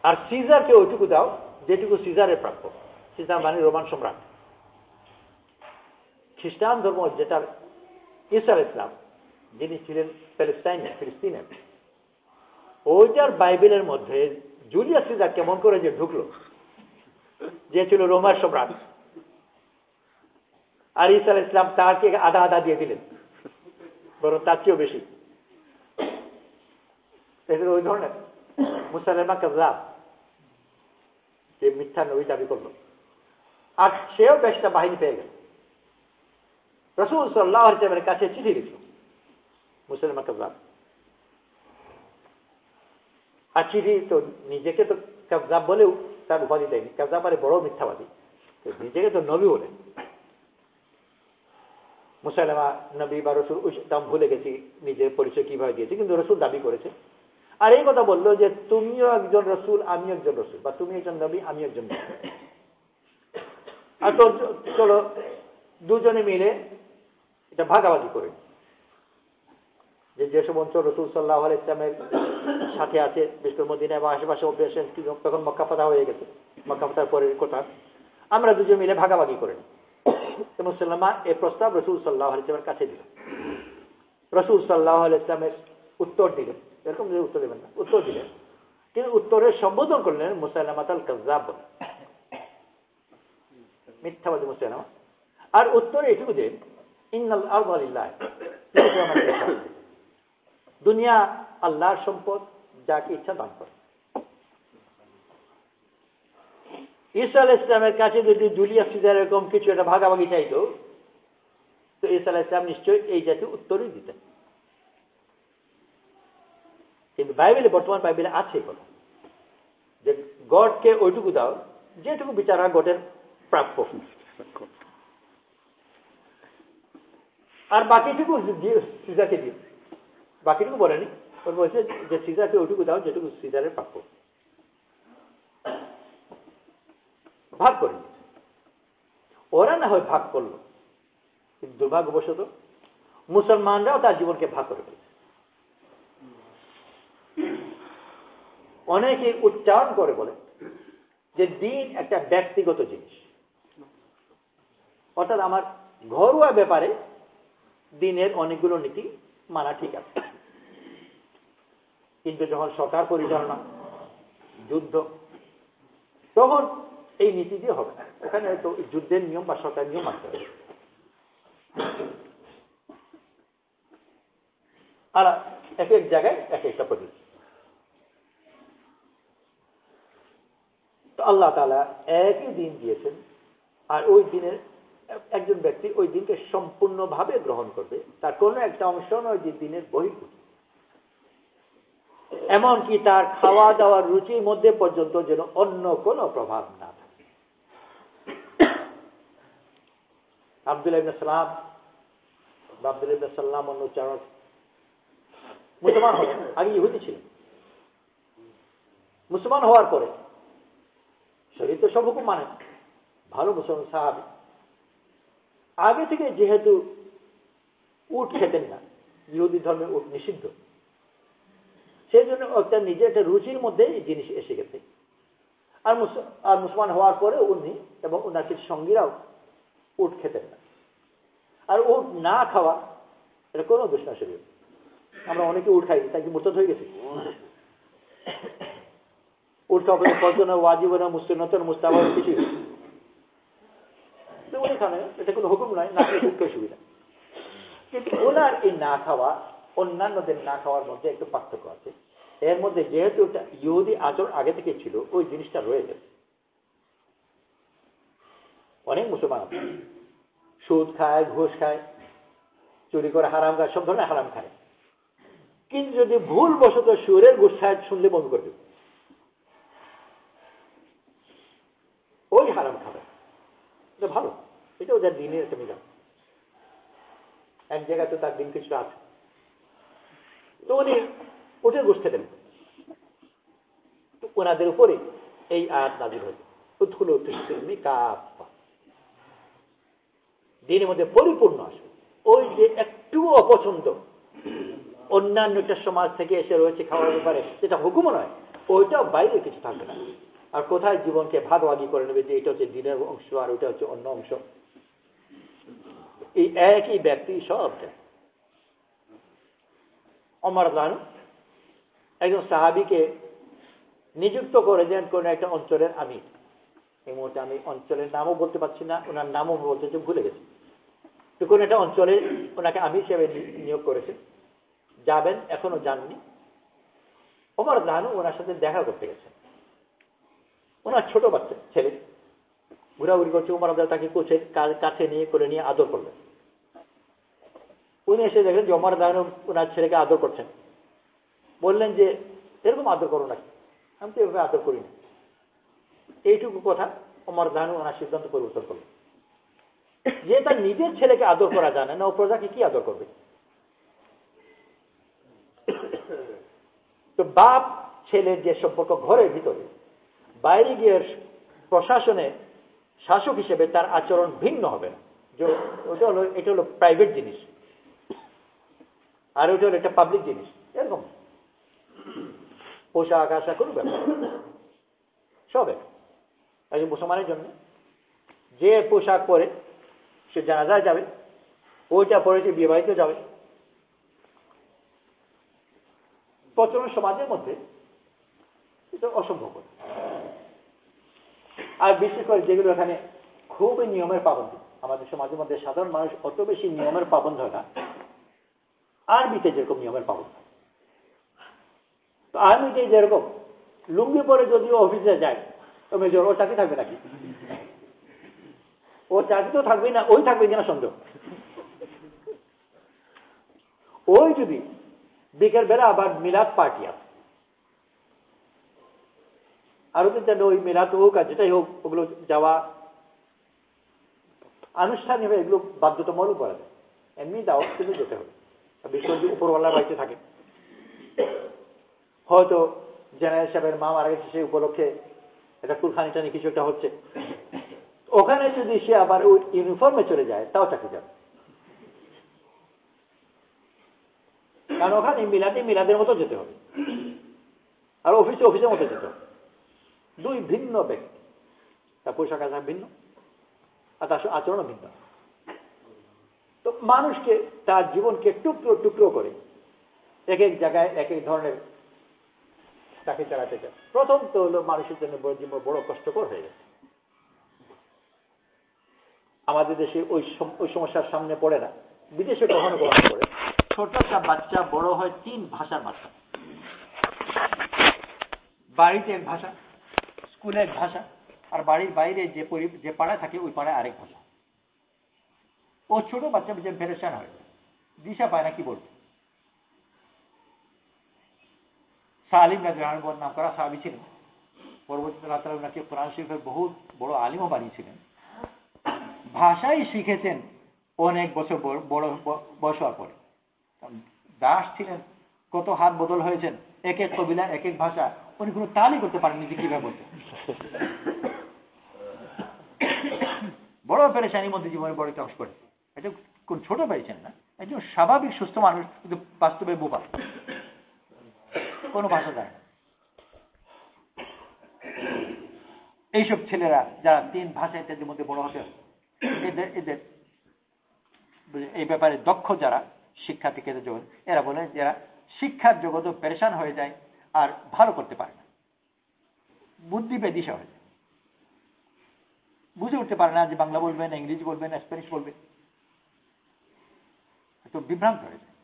আর সিজারকে ওইটুকু দাও যেটুকু সিজারের প্রাপ্য। সিজার মানে রোমান সম্রাট। খ্রিস্টান ধর্ম, যেটার ঈসা আলাইহিস সালাম, যিনি ছিলেন ফিলিস্তিনের, ওইটার বাইবেলের মধ্যে জুলিয়াস সিজার কেমন করে যে ঢুকলো, যে ছিল রোমান সম্রাট, আর ঈসা আলাইহিস সালাম তাকে আধা আধা দিয়ে দিলেন, বরং তার চেয়েও বেশি। ওই ধরনের মুসাইলামা কাযযাব, যে মিথ্যা নবী দাবি করলো, আর সেও বেশটা বাহিনী পেয়ে গেল। রাসূল সাল্লাল্লাহু আলাইহি ওয়াসাল্লামের কাছে চিঠি লিখল মুসাইলামা কাযযাব। আর চিঠি তো নিজেকে তো কাযযাব বলেও তার উপাধি দেয়নি। কাযযাব মানে বড় মিথ্যাবাদী, নিজেকে তো নবী বলে। মুসাইলামা নবী বা রসুল দাম ভুলে গেছি নিজের পরিচয় কিভাবে দিয়েছে, কিন্তু রসুল দাবি করেছে। আর এই কথা বললো যে তুমিও একজন রসুল, আমি একজন রসুল, বা তুমি একজন নবী, আমি একজন নবী। আর তো চলো দুজনে মিলে এটা ভাগাভাগি করে, যে যেসব অঞ্চল রসুল সাল্লাল্লাহু আলাইহি ওয়াসাল্লামের সাথে আছে, বিশেষ করে মদিনা বা আশেপাশে অভ্যাসেন, তখন মক্কা ফাতহ হয়ে গেছে, মক্কা ফাতহের পরের কথা, আমরা দুজন মিলে ভাগাভাগি করে নিই। মুসাইলামা এই প্রস্তাব রসুল সাল্লাল্লাহু আলাইহি ওয়াসাল্লামের কাছে দিলেন। রসুল সাল্লাল্লাহু আলাইহি ওয়াসাল্লামের উত্তর দিলেন, এরকম যে উত্তর দেবেন না, উত্তর দিলেন, কিন্তু উত্তরের সম্বোধন করলেন মুসাইলামাতুল কাযযাব, মিথ্যাবাদী মুসাইলামা। আর উত্তরে এটুকু দেন, ইন্নাল আরদা লিল্লাহ, দুনিয়া আল্লাহর সম্পদ, যাকে ইচ্ছা দান করে। ঈসা আলাইহিস সালামের কাছে যদি জুলিয়াস সিজার এরকম কিছু একটা ভাগাভাগি চাইতো, তো ঈসা আলাইহিস সালাম নিশ্চয়ই এই জাতীয় উত্তরই দিতেন। কিন্তু বাইবেলে, বর্তমান বাইবেলে আছে কথা যে গডকে ওইটুকু দাও যেটুকু বিচার হয় গডের প্রাপ্য, আর বাকিটুকু সিজারকে দিও। বাকিটুকু বলেনি, ওর বলছে যে সিজারকে ওইটুকু দাও যেটুকু সিজারের প্রাপ্য। ভাগ করে নিয়েছে। ওরা না হয় ভাগ করলো, কিন্তু দুর্ভাগ্যবশত মুসলমানরাও তার জীবনকে ভাগ করে ফেলেছে। অনেকে উচ্চারণ করে বলে যে দিন একটা ব্যক্তিগত জিনিস, অর্থাৎ আমার ঘরোয়া ব্যাপারে দিনের অনেকগুলো নীতি মানা ঠিক আছে, কিন্তু যখন সরকার পরিচালনা, যুদ্ধ, তখন এই নীতি দিয়ে হবে না। ওখানে তো যুদ্ধের নিয়ম বা সরকারের নিয়ম মানতে হবে। আর এক এক জায়গায় এক একটা পদ্ধতি। তো আল্লাহ তাআলা একই দিন দিয়েছেন, আর ওই দিনের একজন ব্যক্তি ওই দিনকে সম্পূর্ণভাবে গ্রহণ করবে, তার কোনো একটা অংশ নয় যে দিনের বহির্ভূত। এমনকি তার খাওয়া দাওয়ার রুচির মধ্যে পর্যন্ত যেন অন্য কোনো প্রভাব না থাকে। আব্দুল্লাহ ইবনে সালাম বা আব্দুল্লাহ ইবনে সাল্লাম অন্য উচ্চারণ মুসলমান হলেন, আগে ইহুদি ছিলেন। মুসলমান হওয়ার পরে শরীর তো সব হুকুম মানে, ভালো মুসলমান সাহাবী, আগে থেকে যেহেতু উট খেতেন না, ইহুদি ধর্মে উট নিষিদ্ধ, সেই জন্য একটা নিজের একটা রুচির মধ্যে এই জিনিস এসে গেছে। আর মুসলমান হওয়ার পরে উনি এবং ওনার কিছু সঙ্গীরাও উট খেতেন না। আর উট না খাওয়া এটা কোনো দোষ না শরীর। আমরা অনেকে উট খাই, তাই কি মুরতাদ হয়ে গেছে? উট খাওয়া ফরজনা ওয়াজিব না মুস্তাহাব মুস্তাহাব কিছু উনি খানে, এটা কোনো হুকুম নয়, না খেলে দুঃখের সুবিধা। কিন্তু ওনার এই না খাওয়া অন্যান্যদের না খাওয়ার মধ্যে একটু পার্থক্য আছে। এর মধ্যে যেহেতু ওটা ইহুদি আচরণ আগে থেকে ছিল, ওই জিনিসটা রয়ে গেছে। অনেক মুসলমান আছে সুদ খায়, ঘুষ খায়, চুরি করে হারাম খায়, সব ধরনের হারাম খায়। কিন্তু যদি ভুল বশত সুরের ঘুষ খায়, শুনলে বন্ধ করে দেবে, ওই হারাম খাবে, এটা ভালো, এটা ওদের দিনের একটা মিলাম। এক জায়গায় তো তার দিন কিছু আছে, তো উনি উঠে ঘুষ খেতেন। ওনাদের উপরে এই আয়াত নাযিল হয়েছে, উদখুলু ফিস-সিলমি কাফা, দিনের মধ্যে পরিপূর্ণ আসবে। ওই যে একটু অপছন্দ অন্যান্য একটা সমাজ থেকে এসে রয়েছে খাওয়ার ব্যাপারে, যেটা হুকুম নয়, ওইটাও বাইরে কিছু থাকবে না। আর কোথায় জীবনকে ভাগাভাগি করে নেবে যে এটা হচ্ছে দিনের অংশ আর ওইটা হচ্ছে অন্য অংশ, এই একই ব্যক্তি সবটা। ওমর রাদিয়াল্লাহু আনহু একজন সাহাবীকে নিযুক্ত করে দেন কোন একটা অঞ্চলের আমির। এই মুহূর্তে আমি অঞ্চলের নামও বলতে পারছি না, ওনার নামও বলতে ভুলে গেছি। তো কোন একটা অঞ্চলে ওনাকে আমির হিসেবে নিয়োগ করেছে, যাবেন, এখনো যাননি। ওমর রাদিয়াল্লাহু আনহু ওনার সাথে দেখা করতে গেছেন। ওনার ছোট বাচ্চা ছেলে ঘোরাঘুরি করছে, ওমর রাদিয়াল্লাহু তাকে কোচের কাছে নিয়ে করে নিয়ে আদর করলেন। উনি এসে দেখলেন যে ওমর রাদিয়াল্লাহু আনহু ওনার ছেলেকে আদর করছেন। বললেন যে এরকম আদর করো নাকি, আমি তো এভাবে আদর করি না। এইটুকু কথা ওমর রাদিয়াল্লাহু আনহু ওনার সিদ্ধান্ত পরিবর্তন করলেন যে তার নিজের ছেলেকে আদর করা জানে না, ও প্রজাকে কি আদর করবে? তো বাপ ছেলের যে সম্পর্ক ঘরের ভিতরে, বাইরে গিয়ে প্রশাসনে শাসক হিসেবে তার আচরণ ভিন্ন হবে না। এটা হলো প্রাইভেট জিনিস, আর ওটা হলো একটা পাবলিক জিনিস। এরকম পোশাক আশা কোনো ব্যাপার সব একজন মুসলমানের জন্য যে পোশাক পরে সে জানাজায় যাবে, ওইটা পরে সে বিয়ে বাড়িতে যাবে। প্রচলন সমাজের মধ্যে এটা অসম্ভব। আর বিশেষ করে যেগুলো এখানে খুবই নিয়মের পাবন্দি, আমাদের সমাজের মধ্যে সাধারণ মানুষ অত বেশি নিয়মের পাবন্দ হয় না। আর্মিতে যেরকম নিয়মের পাবন্দ, তো আর্মিতে যেরকম লুঙ্গি পরে যদিও অফিসে যায়, তো মেজর ওর চাকরি থাকবে নাকি? ও চাকরি তো থাকবেই না, ওই থাকবে কিনা সন্দেহ। ওই যদি বিকেল বেলা আবার মিলাদ পার্টি আছে, আরো কিন্তু ওই মিলাদ হোক আর যেটাই হোক, ওগুলো যাওয়া আনুষ্ঠানিকভাবে এগুলো বাধ্যতামূলক করা যায়। এমনি দাওয়াত কিন্তু যেতে হবে, বিশেষ উপরওয়ালার বাড়িতে থাকে। হয়তো জেনারেল সাহেবের মা মারা গেছে, সেই উপলক্ষে একটা কুলখানি টানি কিছু একটা হচ্ছে, ওখানে যদি সে আবার ওই ইউনিফর্মে চলে যায়, তাও চাকরি যাবে। কারণ ওখানে মিলাদের মতো যেতে হবে, আর অফিসের মতো যেতে হবে। দুই ভিন্ন ব্যক্তি, তার পোশাক আশাক ভিন্ন, আর তার আচরণও ভিন্ন। তো মানুষকে তার জীবনকে টুকরো টুকরো করে এক এক জায়গায় এক এক ধরনের চাকরি চালাতে চায়। প্রথম তো হলো মানুষের জন্য জীবন বড় কষ্টকর হয়ে গেছে। আমাদের দেশে ওই সমস্যার সামনে পড়ে না, বিদেশে কখনো কখনো পড়ে। ছোট একটা বাচ্চা বড় হয় 3 ভাষার বাচ্চা, বাড়িতে এক ভাষা, স্কুলে এক ভাষা, আর বাড়ির বাইরে যে পাড়ায় থাকে ওই পাড়ায় আরেক ভাষা। ও ছোট বাচ্চা যে পেরেশান হয়, দিশা পায় না কি বলবে। সালিম রাদিয়াল্লাহু আনহু নাম করা সাহাবী ছিলেন, পরবর্তীতে আল্লাহ তাআলা ওনাকে কোরআন শরীফের বহুত বড় আলিমও বানিয়েছিলেন। ভাষাই শিখেছেন অনেক বছর বড় বয়স হওয়ার পরে। দাস ছিলেন, কত হাত বদল হয়েছেন, এক এক কবিলা এক এক ভাষা, উনি কোনো তালই করতে পারেননি যে কিভাবে বলতে। বড় পেরেশানির মধ্যে জীবনে বড় চাষ করে। এটা কোন ছোট পেরেছেন না, একজন স্বাভাবিক সুস্থ মানুষ, কিন্তু বাস্তবে বোবা, কোনো ভাষা জানে না। এইসব ছেলেরা যারা 3 ভাষা ইত্যাদির মধ্যে বড় হতে, এদের এই ব্যাপারে দক্ষ যারা শিক্ষা থেকে জগৎ, এরা বলে যারা শিক্ষার জগৎও পেরেশান হয়ে যায় আর ভালো করতে পারে না, বুদ্ধি বেদিশা হয়ে যায়, বুঝে উঠতে পারে না যে বাংলা বলবেন, ইংরেজি বলবেন, স্প্যানিশ বলবেন, তো বিভ্রান্ত হয়ে যায়।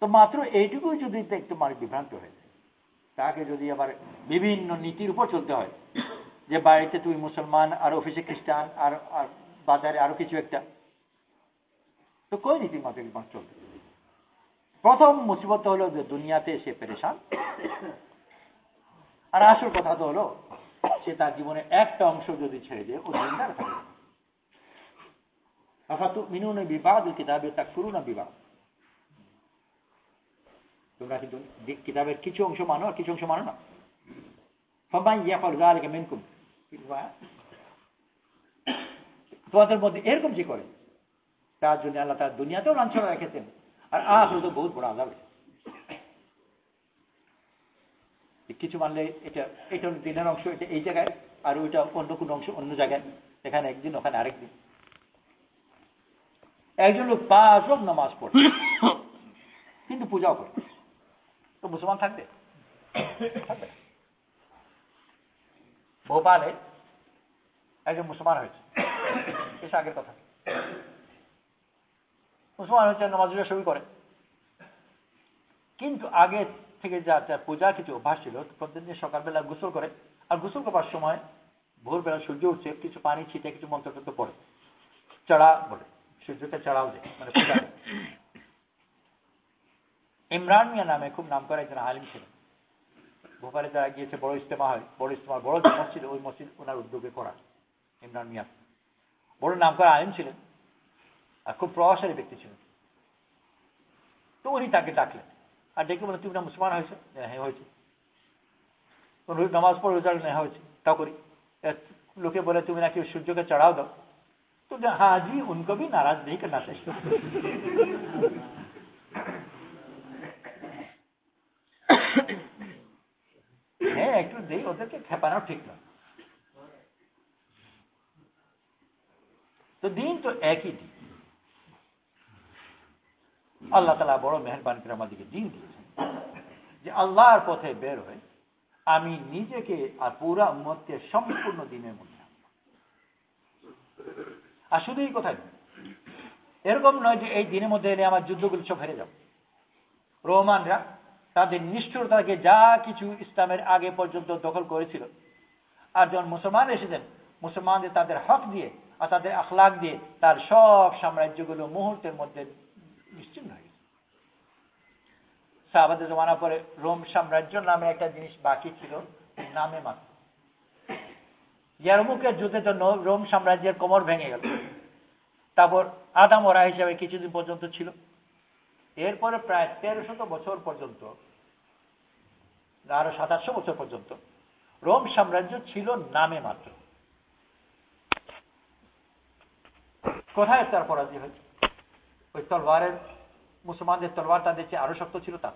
তো মাত্র এইটুকুই যদি একটু মানুষ বিভ্রান্ত হয়ে যায়, তাকে যদি আবার বিভিন্ন নীতির উপর চলতে হয়, যে বাড়িতে তুই মুসলমান আর অফিসে খ্রিস্টান আর বাজারে আরো কিছু একটা, তো কই নীতির মাঝে চলবে? প্রথম মুসিবত হলো যে দুনিয়াতে সে পেরেশান, আর আসল কথা তো হলো সে তার জীবনে একটা অংশ যদি ছেড়ে দেয়, ও দিনদার থাকে। আফাতুমিনুনা বিবাদিল কিতাবি তাকফুরুনা বিবাদ, তোমরা কিন্তু কিতাবের কিছু অংশ মানো আর কিছু অংশ মানো না। ফামান ইয়াফআল যালিকা মিনকুম, তোমাদের মধ্যে এরকম যে করে, তার জন্য আল্লাহ তার দুনিয়াতেও লাঞ্ছনা রেখেছেন, আর আখিরাতে বহুত বড় আযাব। কিছু মানলে এটা দিনের অংশ, এটা এই জায়গায়, আর ওইটা অন্য কোনো অংশ অন্য জায়গায়, এখানে একদিন ওখানে আরেকদিন। একজন লোক 5 ওয়াক্ত নামাজ পড়ে কিন্তু পূজাও করে, তো মুসলমান থাকবে? ভোপালে একজন মুসলমান হয়েছে, এসে আগের কথা, মুসলমান হয়েছে, নামাজ শুরু করে, কিন্তু আগে থেকে যা পূজা কিছু অভ্যাস ছিল, প্রতিদিন সকালবেলা গোসল করে, আর গোসল করার সময় ভোরবেলা সূর্য উঠছে, কিছু পানি ছিটে কিছু মন্ত্র পড়ে, চড়া বলে, সূর্যকে চড়াও দেয়, মানে পূজা দেয়। ইমরান মিয়া নামে খুব নাম করা একজন আলিম ছিলেন, ভোপালে যারা গিয়েছে, বড় ইজতেমা হয়, বড় যে মসজিদ, ওই মসজিদ ওনার উদ্যোগে করা। ইমরান মিয়া বড় নাম করা আলিম ছিলেন আর খুব প্রভাবশালী ব্যক্তি ছিলেন। তো উনি তাকে ডাকলেন আর ডেকে বলে, তুমি না মুসলমান হয়েছে? হ্যাঁ হয়েছে। নামাজ পড়ে রোজা হ্যাঁ হয়েছে, তা করি। লোকে বলে তুমি নাকি সূর্যকে চড়াও দাও, তো হ্যাঁ জি, উनको भी नाराज नहीं करना चाहिए। হ্যাঁ একটু দেই, ওদেরকে খেপানো ঠিক না। তো দিন তো একই দিন, আল্লাহ তাআলা বড় মেহেরবান করে আমাদেরকে দিন দিয়েছেন, যে আল্লাহর পথে বের হয়ে আমি নিজেকে আর পুরা উম্মতকে সম্পূর্ণ দিনের মধ্যে। আর শুধু এই কথাই এরকম নয় যে এই দিনের মধ্যে এলে আমার যুদ্ধগুলো সব হেরে যাব। রোমানরা তাদের নিষ্ঠুরতাকে যা কিছু ইসলামের আগে পর্যন্ত দখল করেছিল, আর যখন মুসলমান এসেছেন, মুসলমানদের তাদের হক দিয়ে আর তাদের আখলাক দিয়ে তার সব সাম্রাজ্যগুলো মুহূর্তের মধ্যে নিশ্চিন্ন হয়ে গেছে। সাহাবাদের জমানা পরে রোম সাম্রাজ্য নামে একটা জিনিস বাকি ছিল, নামে মাত্র। ইয়ারমুকের যুদ্ধে তো রোম সাম্রাজ্যের কোমর ভেঙে গেল, তারপর আদামরা হিসাবে কিছুদিন পর্যন্ত ছিল। এরপরে প্রায় 1300 বছর পর্যন্ত, আরো 700 বছর পর্যন্ত রোম সাম্রাজ্য ছিল নামে মাত্র। কোথায় তার পরাজয় হয়েছে? ওই তলোয়ারের, মুসলমানদের তলোয়ার তাদের চেয়ে আরো শক্ত ছিল। তা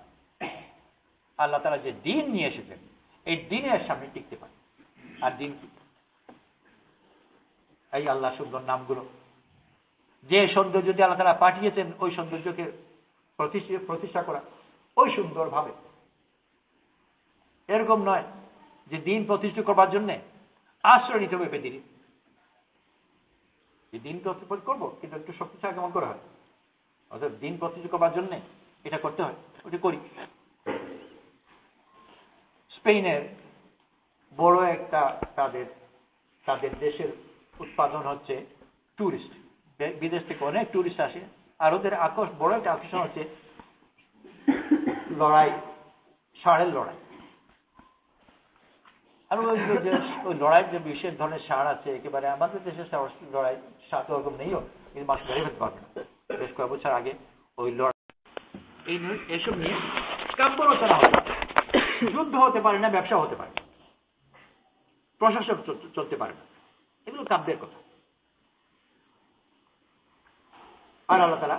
আল্লাহ তাআলা যে দিন নিয়ে এসেছেন, এই দিনের সামনে টিকতে পারে। আর দিন কি? এই আল্লাহ সুন্দর নামগুলো, যে সৌন্দর্য দিয়ে আল্লাহ তাআলা পাঠিয়েছেন, ওই সৌন্দর্যকে প্রতিষ্ঠা করা ওই সুন্দর ভাবে। এরকম নয় যে দিন প্রতিষ্ঠা করবার জন্য আশ্রয় নিতে হবে বেদিনী। দিন প্রতিষ্ঠা করবো, কিন্তু একটু শক্তিশালী কেমন করা হয়, অর্থাৎ দিন প্রতিষ্ঠা করবার জন্য এটা করতে হয়, ওটা করি। স্পেনের বড় একটা তাদের দেশের উৎপাদন হচ্ছে টুরিস্ট, বিদেশ থেকে অনেক টুরিস্ট আসে, আর ওদের বড় একটা আকর্ষণ হচ্ছে লড়াই, ষাঁড়ের লড়াই। আর ওই যে ওই লড়াইয়ের যে বিশেষ ধরনের সার আছে, একেবারে আমাদের দেশের লড়াই সার তো ওরকম নেইও, কিন্তু মানুষ বেড়ে ফেলতে পারবে না। বেশ কয়েক বছর আগে ওই লড়াই এসব নিয়ে কাব্য রচনা হতে পারে, যুদ্ধ হতে পারে না, ব্যবসা হতে পারে, প্রশাসন চলতে পারে না, এগুলো কাব্যের কথা। আর আল্লাহ তাআলা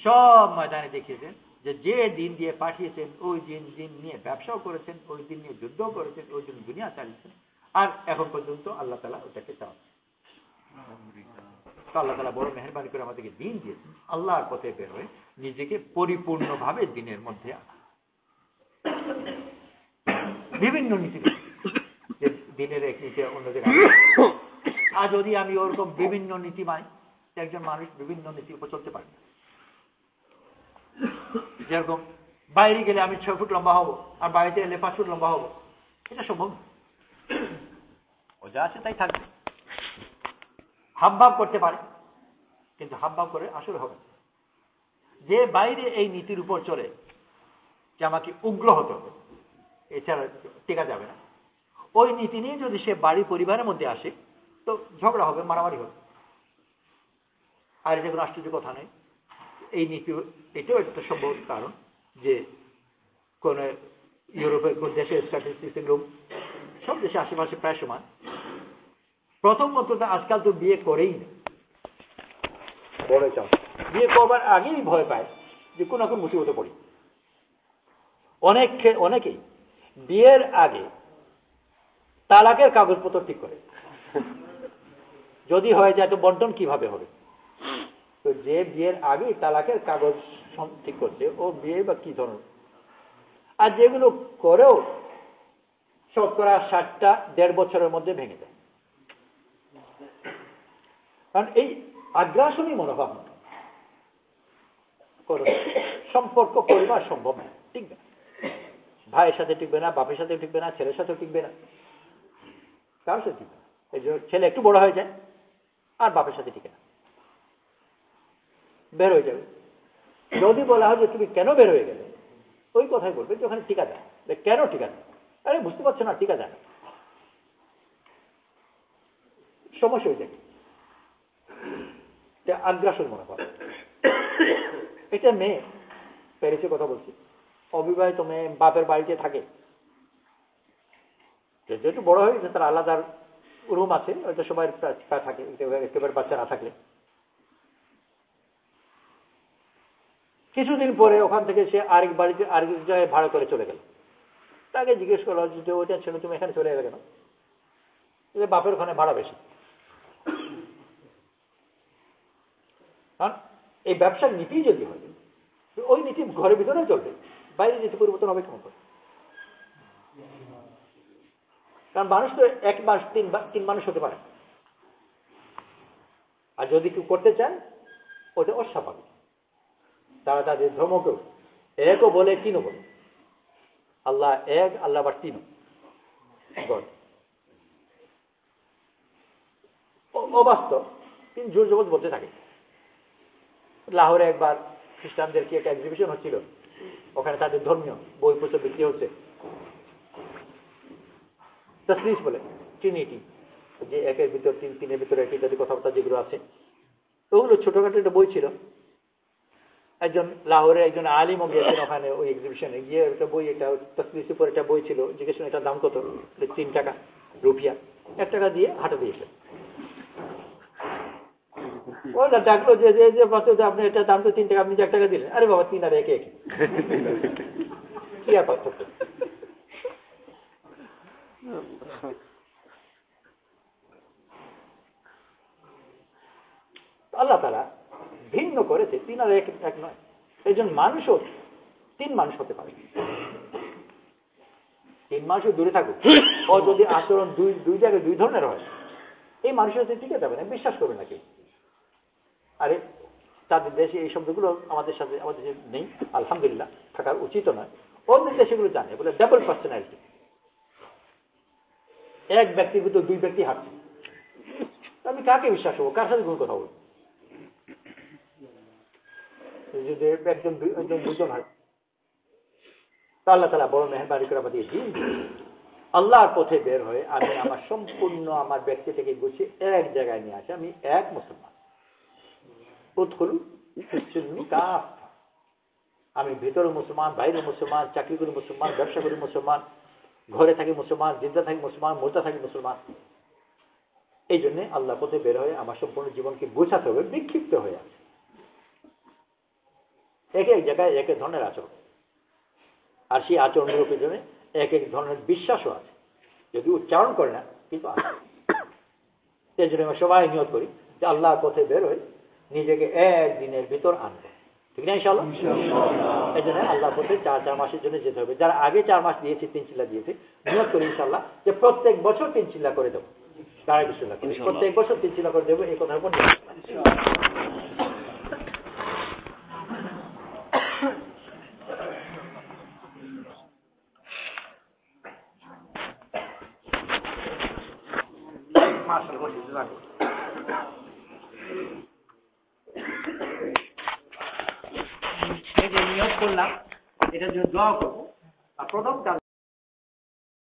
সব ময়দানে দেখিয়েছেন যে যে দিন দিয়ে পাঠিয়েছেন ওই দিন নিয়ে ব্যবসাও করেছেন, ওই দিন নিয়ে যুদ্ধও করেছেন, ওই দিন দুনিয়া চালিয়েছেন, আর এখন পর্যন্ত আল্লাহ তাআলা ওটাকে চালাচ্ছেন। আল্লাহ তাআলা বড় মেহেরবানি করে আমাদেরকে দিন দিয়েছেন, আল্লাহর পথে বের হয়ে নিজেকে পরিপূর্ণভাবে দিনের মধ্যে আনা। বিভিন্ন নীতি, দিনের এক নীতি অন্যদের। আর যদি আমি ওরকম বিভিন্ন নীতি মানি, একজন মানুষ বিভিন্ন নীতির উপর চলতে পারে। যেরকম বাইরে গেলে আমি 6 ফুট লম্বা হব, আর বাড়িতে এলে 5 ফুট লম্বা হব, এটা সম্ভব না। ও যা আছে তাই থাকবে। হাবভাব করতে পারে, কিন্তু হাবভাব করে আসলে হবে। যে বাইরে এই নীতির উপর চলে যে আমাকে উগ্র হতে হবে, এছাড়া টেকা যাবে না, ওই নীতি নিয়ে যদি সে বাড়ি পরিবারের মধ্যে আসে তো ঝগড়া হবে, মারামারি হবে। আর এটা কোনো আশ্চর্য কথা নেই। এই নীতি এটাও একটা সম্ভব কারণ যে কোন ইউরোপের কোন দেশে স্ট্যাটিস্টিক্স রুম সব দেশে আশেপাশে প্রায় সমান। প্রথমত আজকাল তো বিয়ে করেই না, বড় চাও বিয়ে করবার আগেই ভয় পায় যে কোন এখন মুসিবতে পড়ি। অনেকেই বিয়ের আগে তালাকের কাগজপত্র ঠিক করে, যদি হয়ে যায় তো বন্টন কিভাবে হবে। তো যে বিয়ের আগে তালাকের কাগজ ঠিক করছে ও বিয়ে বা কি ধরনের। আর যেগুলো করেও শতকরা 60টা 1.5 বছরের মধ্যে ভেঙে যায়। কারণ এই আগ্রাসনী মনোভাব সম্পর্ক পরিবার সম্ভব না, টিকবে না। ভাইয়ের সাথে টিকবে না, বাপের সাথে টিকবে না, ছেলের সাথেও টিকবে না, কারোর সাথে টিকবে না। এই জন্য ছেলে একটু বড় হয়ে যায় আর বাপের সাথে টিকে না, বের হয়ে যাবে। যদি বলা হয় যে তুমি কেন বের হয়ে গেলে, ওই কথাই বলবে যে ওখানে টিকা যায়। কেন টিকা যায়? আরে বুঝতে পারছো না, টিকা যায় না, সমস্যা হয়ে যাবে। আগ্রাসন মনে করে। এটা মেয়ে প্যারিসের কথা বলছি, অবিবাহিত মেয়ে বাপের বাড়িতে থাকে, যেহেতু বড় হয়ে গেছে তার আলাদা রুম আছে, ওইটা সবাই থাকে, একেবারে বাচ্চা না থাকলে। কিছুদিন পরে ওখান থেকে সে আরেক বাড়িতে আরেক জায়গায় ভাড়া করে চলে গেল। তাকে জিজ্ঞেস করলো যে ওইটা ছিল তুমি এখানে চলে গেলে কেন? বাপের ওখানে ভাড়া বেশি। কারণ এই ব্যবসার নীতি যদি হয়, ওই নীতি ঘরের ভিতরে চলবে, বাইরে নীতি পরিবর্তন হবে কেমন করে? কারণ মানুষ তো 1 মাস 3 মানুষ হতে পারে, আর যদি কেউ করতে চায় ওটা অস্বাভাবিক। তারা তাদের ধর্মকেও একও বলে 3ও বলে, আল্লাহ এক, আল্লাহ আবার 3 গড। অবাস্তব কিন্তু জোর জবরদস্ত বলতে থাকে। লাহোরে একবার খ্রিস্টানদের কি একটা এক্সিবিশন হচ্ছিল, ওখানে তাদের ধর্মীয় বই পুস্তক বিক্রি হচ্ছে। তসলিস বলে ট্রিনিটি, যে একের ভিতর 3, 3-এর ভিতরে এক ইত্যাদি কথাবার্তা যেগুলো আছে, ওগুলো ছোটখাটো একটা বই ছিল। একজন লাহোরে একজন আলিমও গিয়েছেন ওখানে ওই এক্সিবিশনে গিয়ে একটা বই, এটা তসলিসের উপর একটা বই ছিল, জিজ্ঞেস করেন এটার দাম কত? 3 টাকা রুপিয়া। 1 টাকা দিয়ে হাঁটা দিয়েছে। ওটা ডাকলো যে আপনি এটা দাম তো 3 টাকা, আপনি 1 টাকা দিলেন। আরে বাবা 3 আর 1 একই, কি আর পার্থক্য? আল্লাহ তাআলা ভিন্ন করেছে, 3 আর 1 এক নয়। এই জন্য মানুষও 3 মানুষ হতে পারে। 3 মানুষও দূরে থাকুক, ও যদি আচরণ দুই জায়গায় 2 ধরনের হয়, এই মানুষের সাথে টিকে যাবে না, বিশ্বাস করবে নাকি? আরে তাদের দেশে এই শব্দগুলো আমাদের সাথে আমাদের দেশে নেই, আলহামদুলিল্লাহ, থাকার উচিত নয়। অন্য দেশে জানে, বলে ডাবল পার্সোনালিটি। এক ব্যক্তির ভিতর 2 ব্যক্তি হাঁটছে, আমি কাকে বিশ্বাস করবো, কার সাথে কোন কথা বলবো? যদি একজন 2জন হয়, তা আল্লাহ তাআলা বড় মেহেরবানি করে আমাদের দিন আল্লাহর পথে বের হয়ে আমি আমার সম্পূর্ণ আমার ব্যক্তিটাকে গুছিয়ে এক জায়গায় নিয়ে আসি, আমি এক মুসলমান। উদখুলু ফিস-সিলমি কাফা। আমি ভিতরে মুসলমান, বাইরে মুসলমান, চাকরি করি মুসলমান, ব্যবসা করি মুসলমান, ঘরে থাকি মুসলমান, জিন্দা থাকি মুসলমান, মুর্দা থাকি মুসলমান। এই জন্য আল্লাহ পথে বের হয়ে আমার সম্পূর্ণ জীবনকে গুছাতে হবে, বিক্ষিপ্ত হয়ে আছে। এক এক জায়গায় এক এক ধরনের আচরণ, আর সেই আচরণের পেছনে এক এক ধরনের বিশ্বাসও আছে, যদি উচ্চারণ করে না কিন্তু আছে। এই জন্য আমরা সবাই নিয়ত করি যে আল্লাহর পথে বের হয়ে নিজেকে একদিনের ভিতর আনবো, ঠিক না ইনশাআল্লাহ? এই জন্য আল্লাহর পথে 4 মাসের জন্য যেতে হবে। যারা আগে 4 মাস দিয়েছে, 3 চিল্লা দিয়েছে, নিয়ত করি ইনশাআল্লাহ যে প্রত্যেক বছর 3 চিল্লা করে দেবো, তারা বিসমিল্লাহ করে প্রত্যেক বছর 3 চিল্লা করে দেবো, এই কথার উপর নিয়ত। নিয়ত করলাম, এটার জন্য দোয়া করবো। আর প্রথম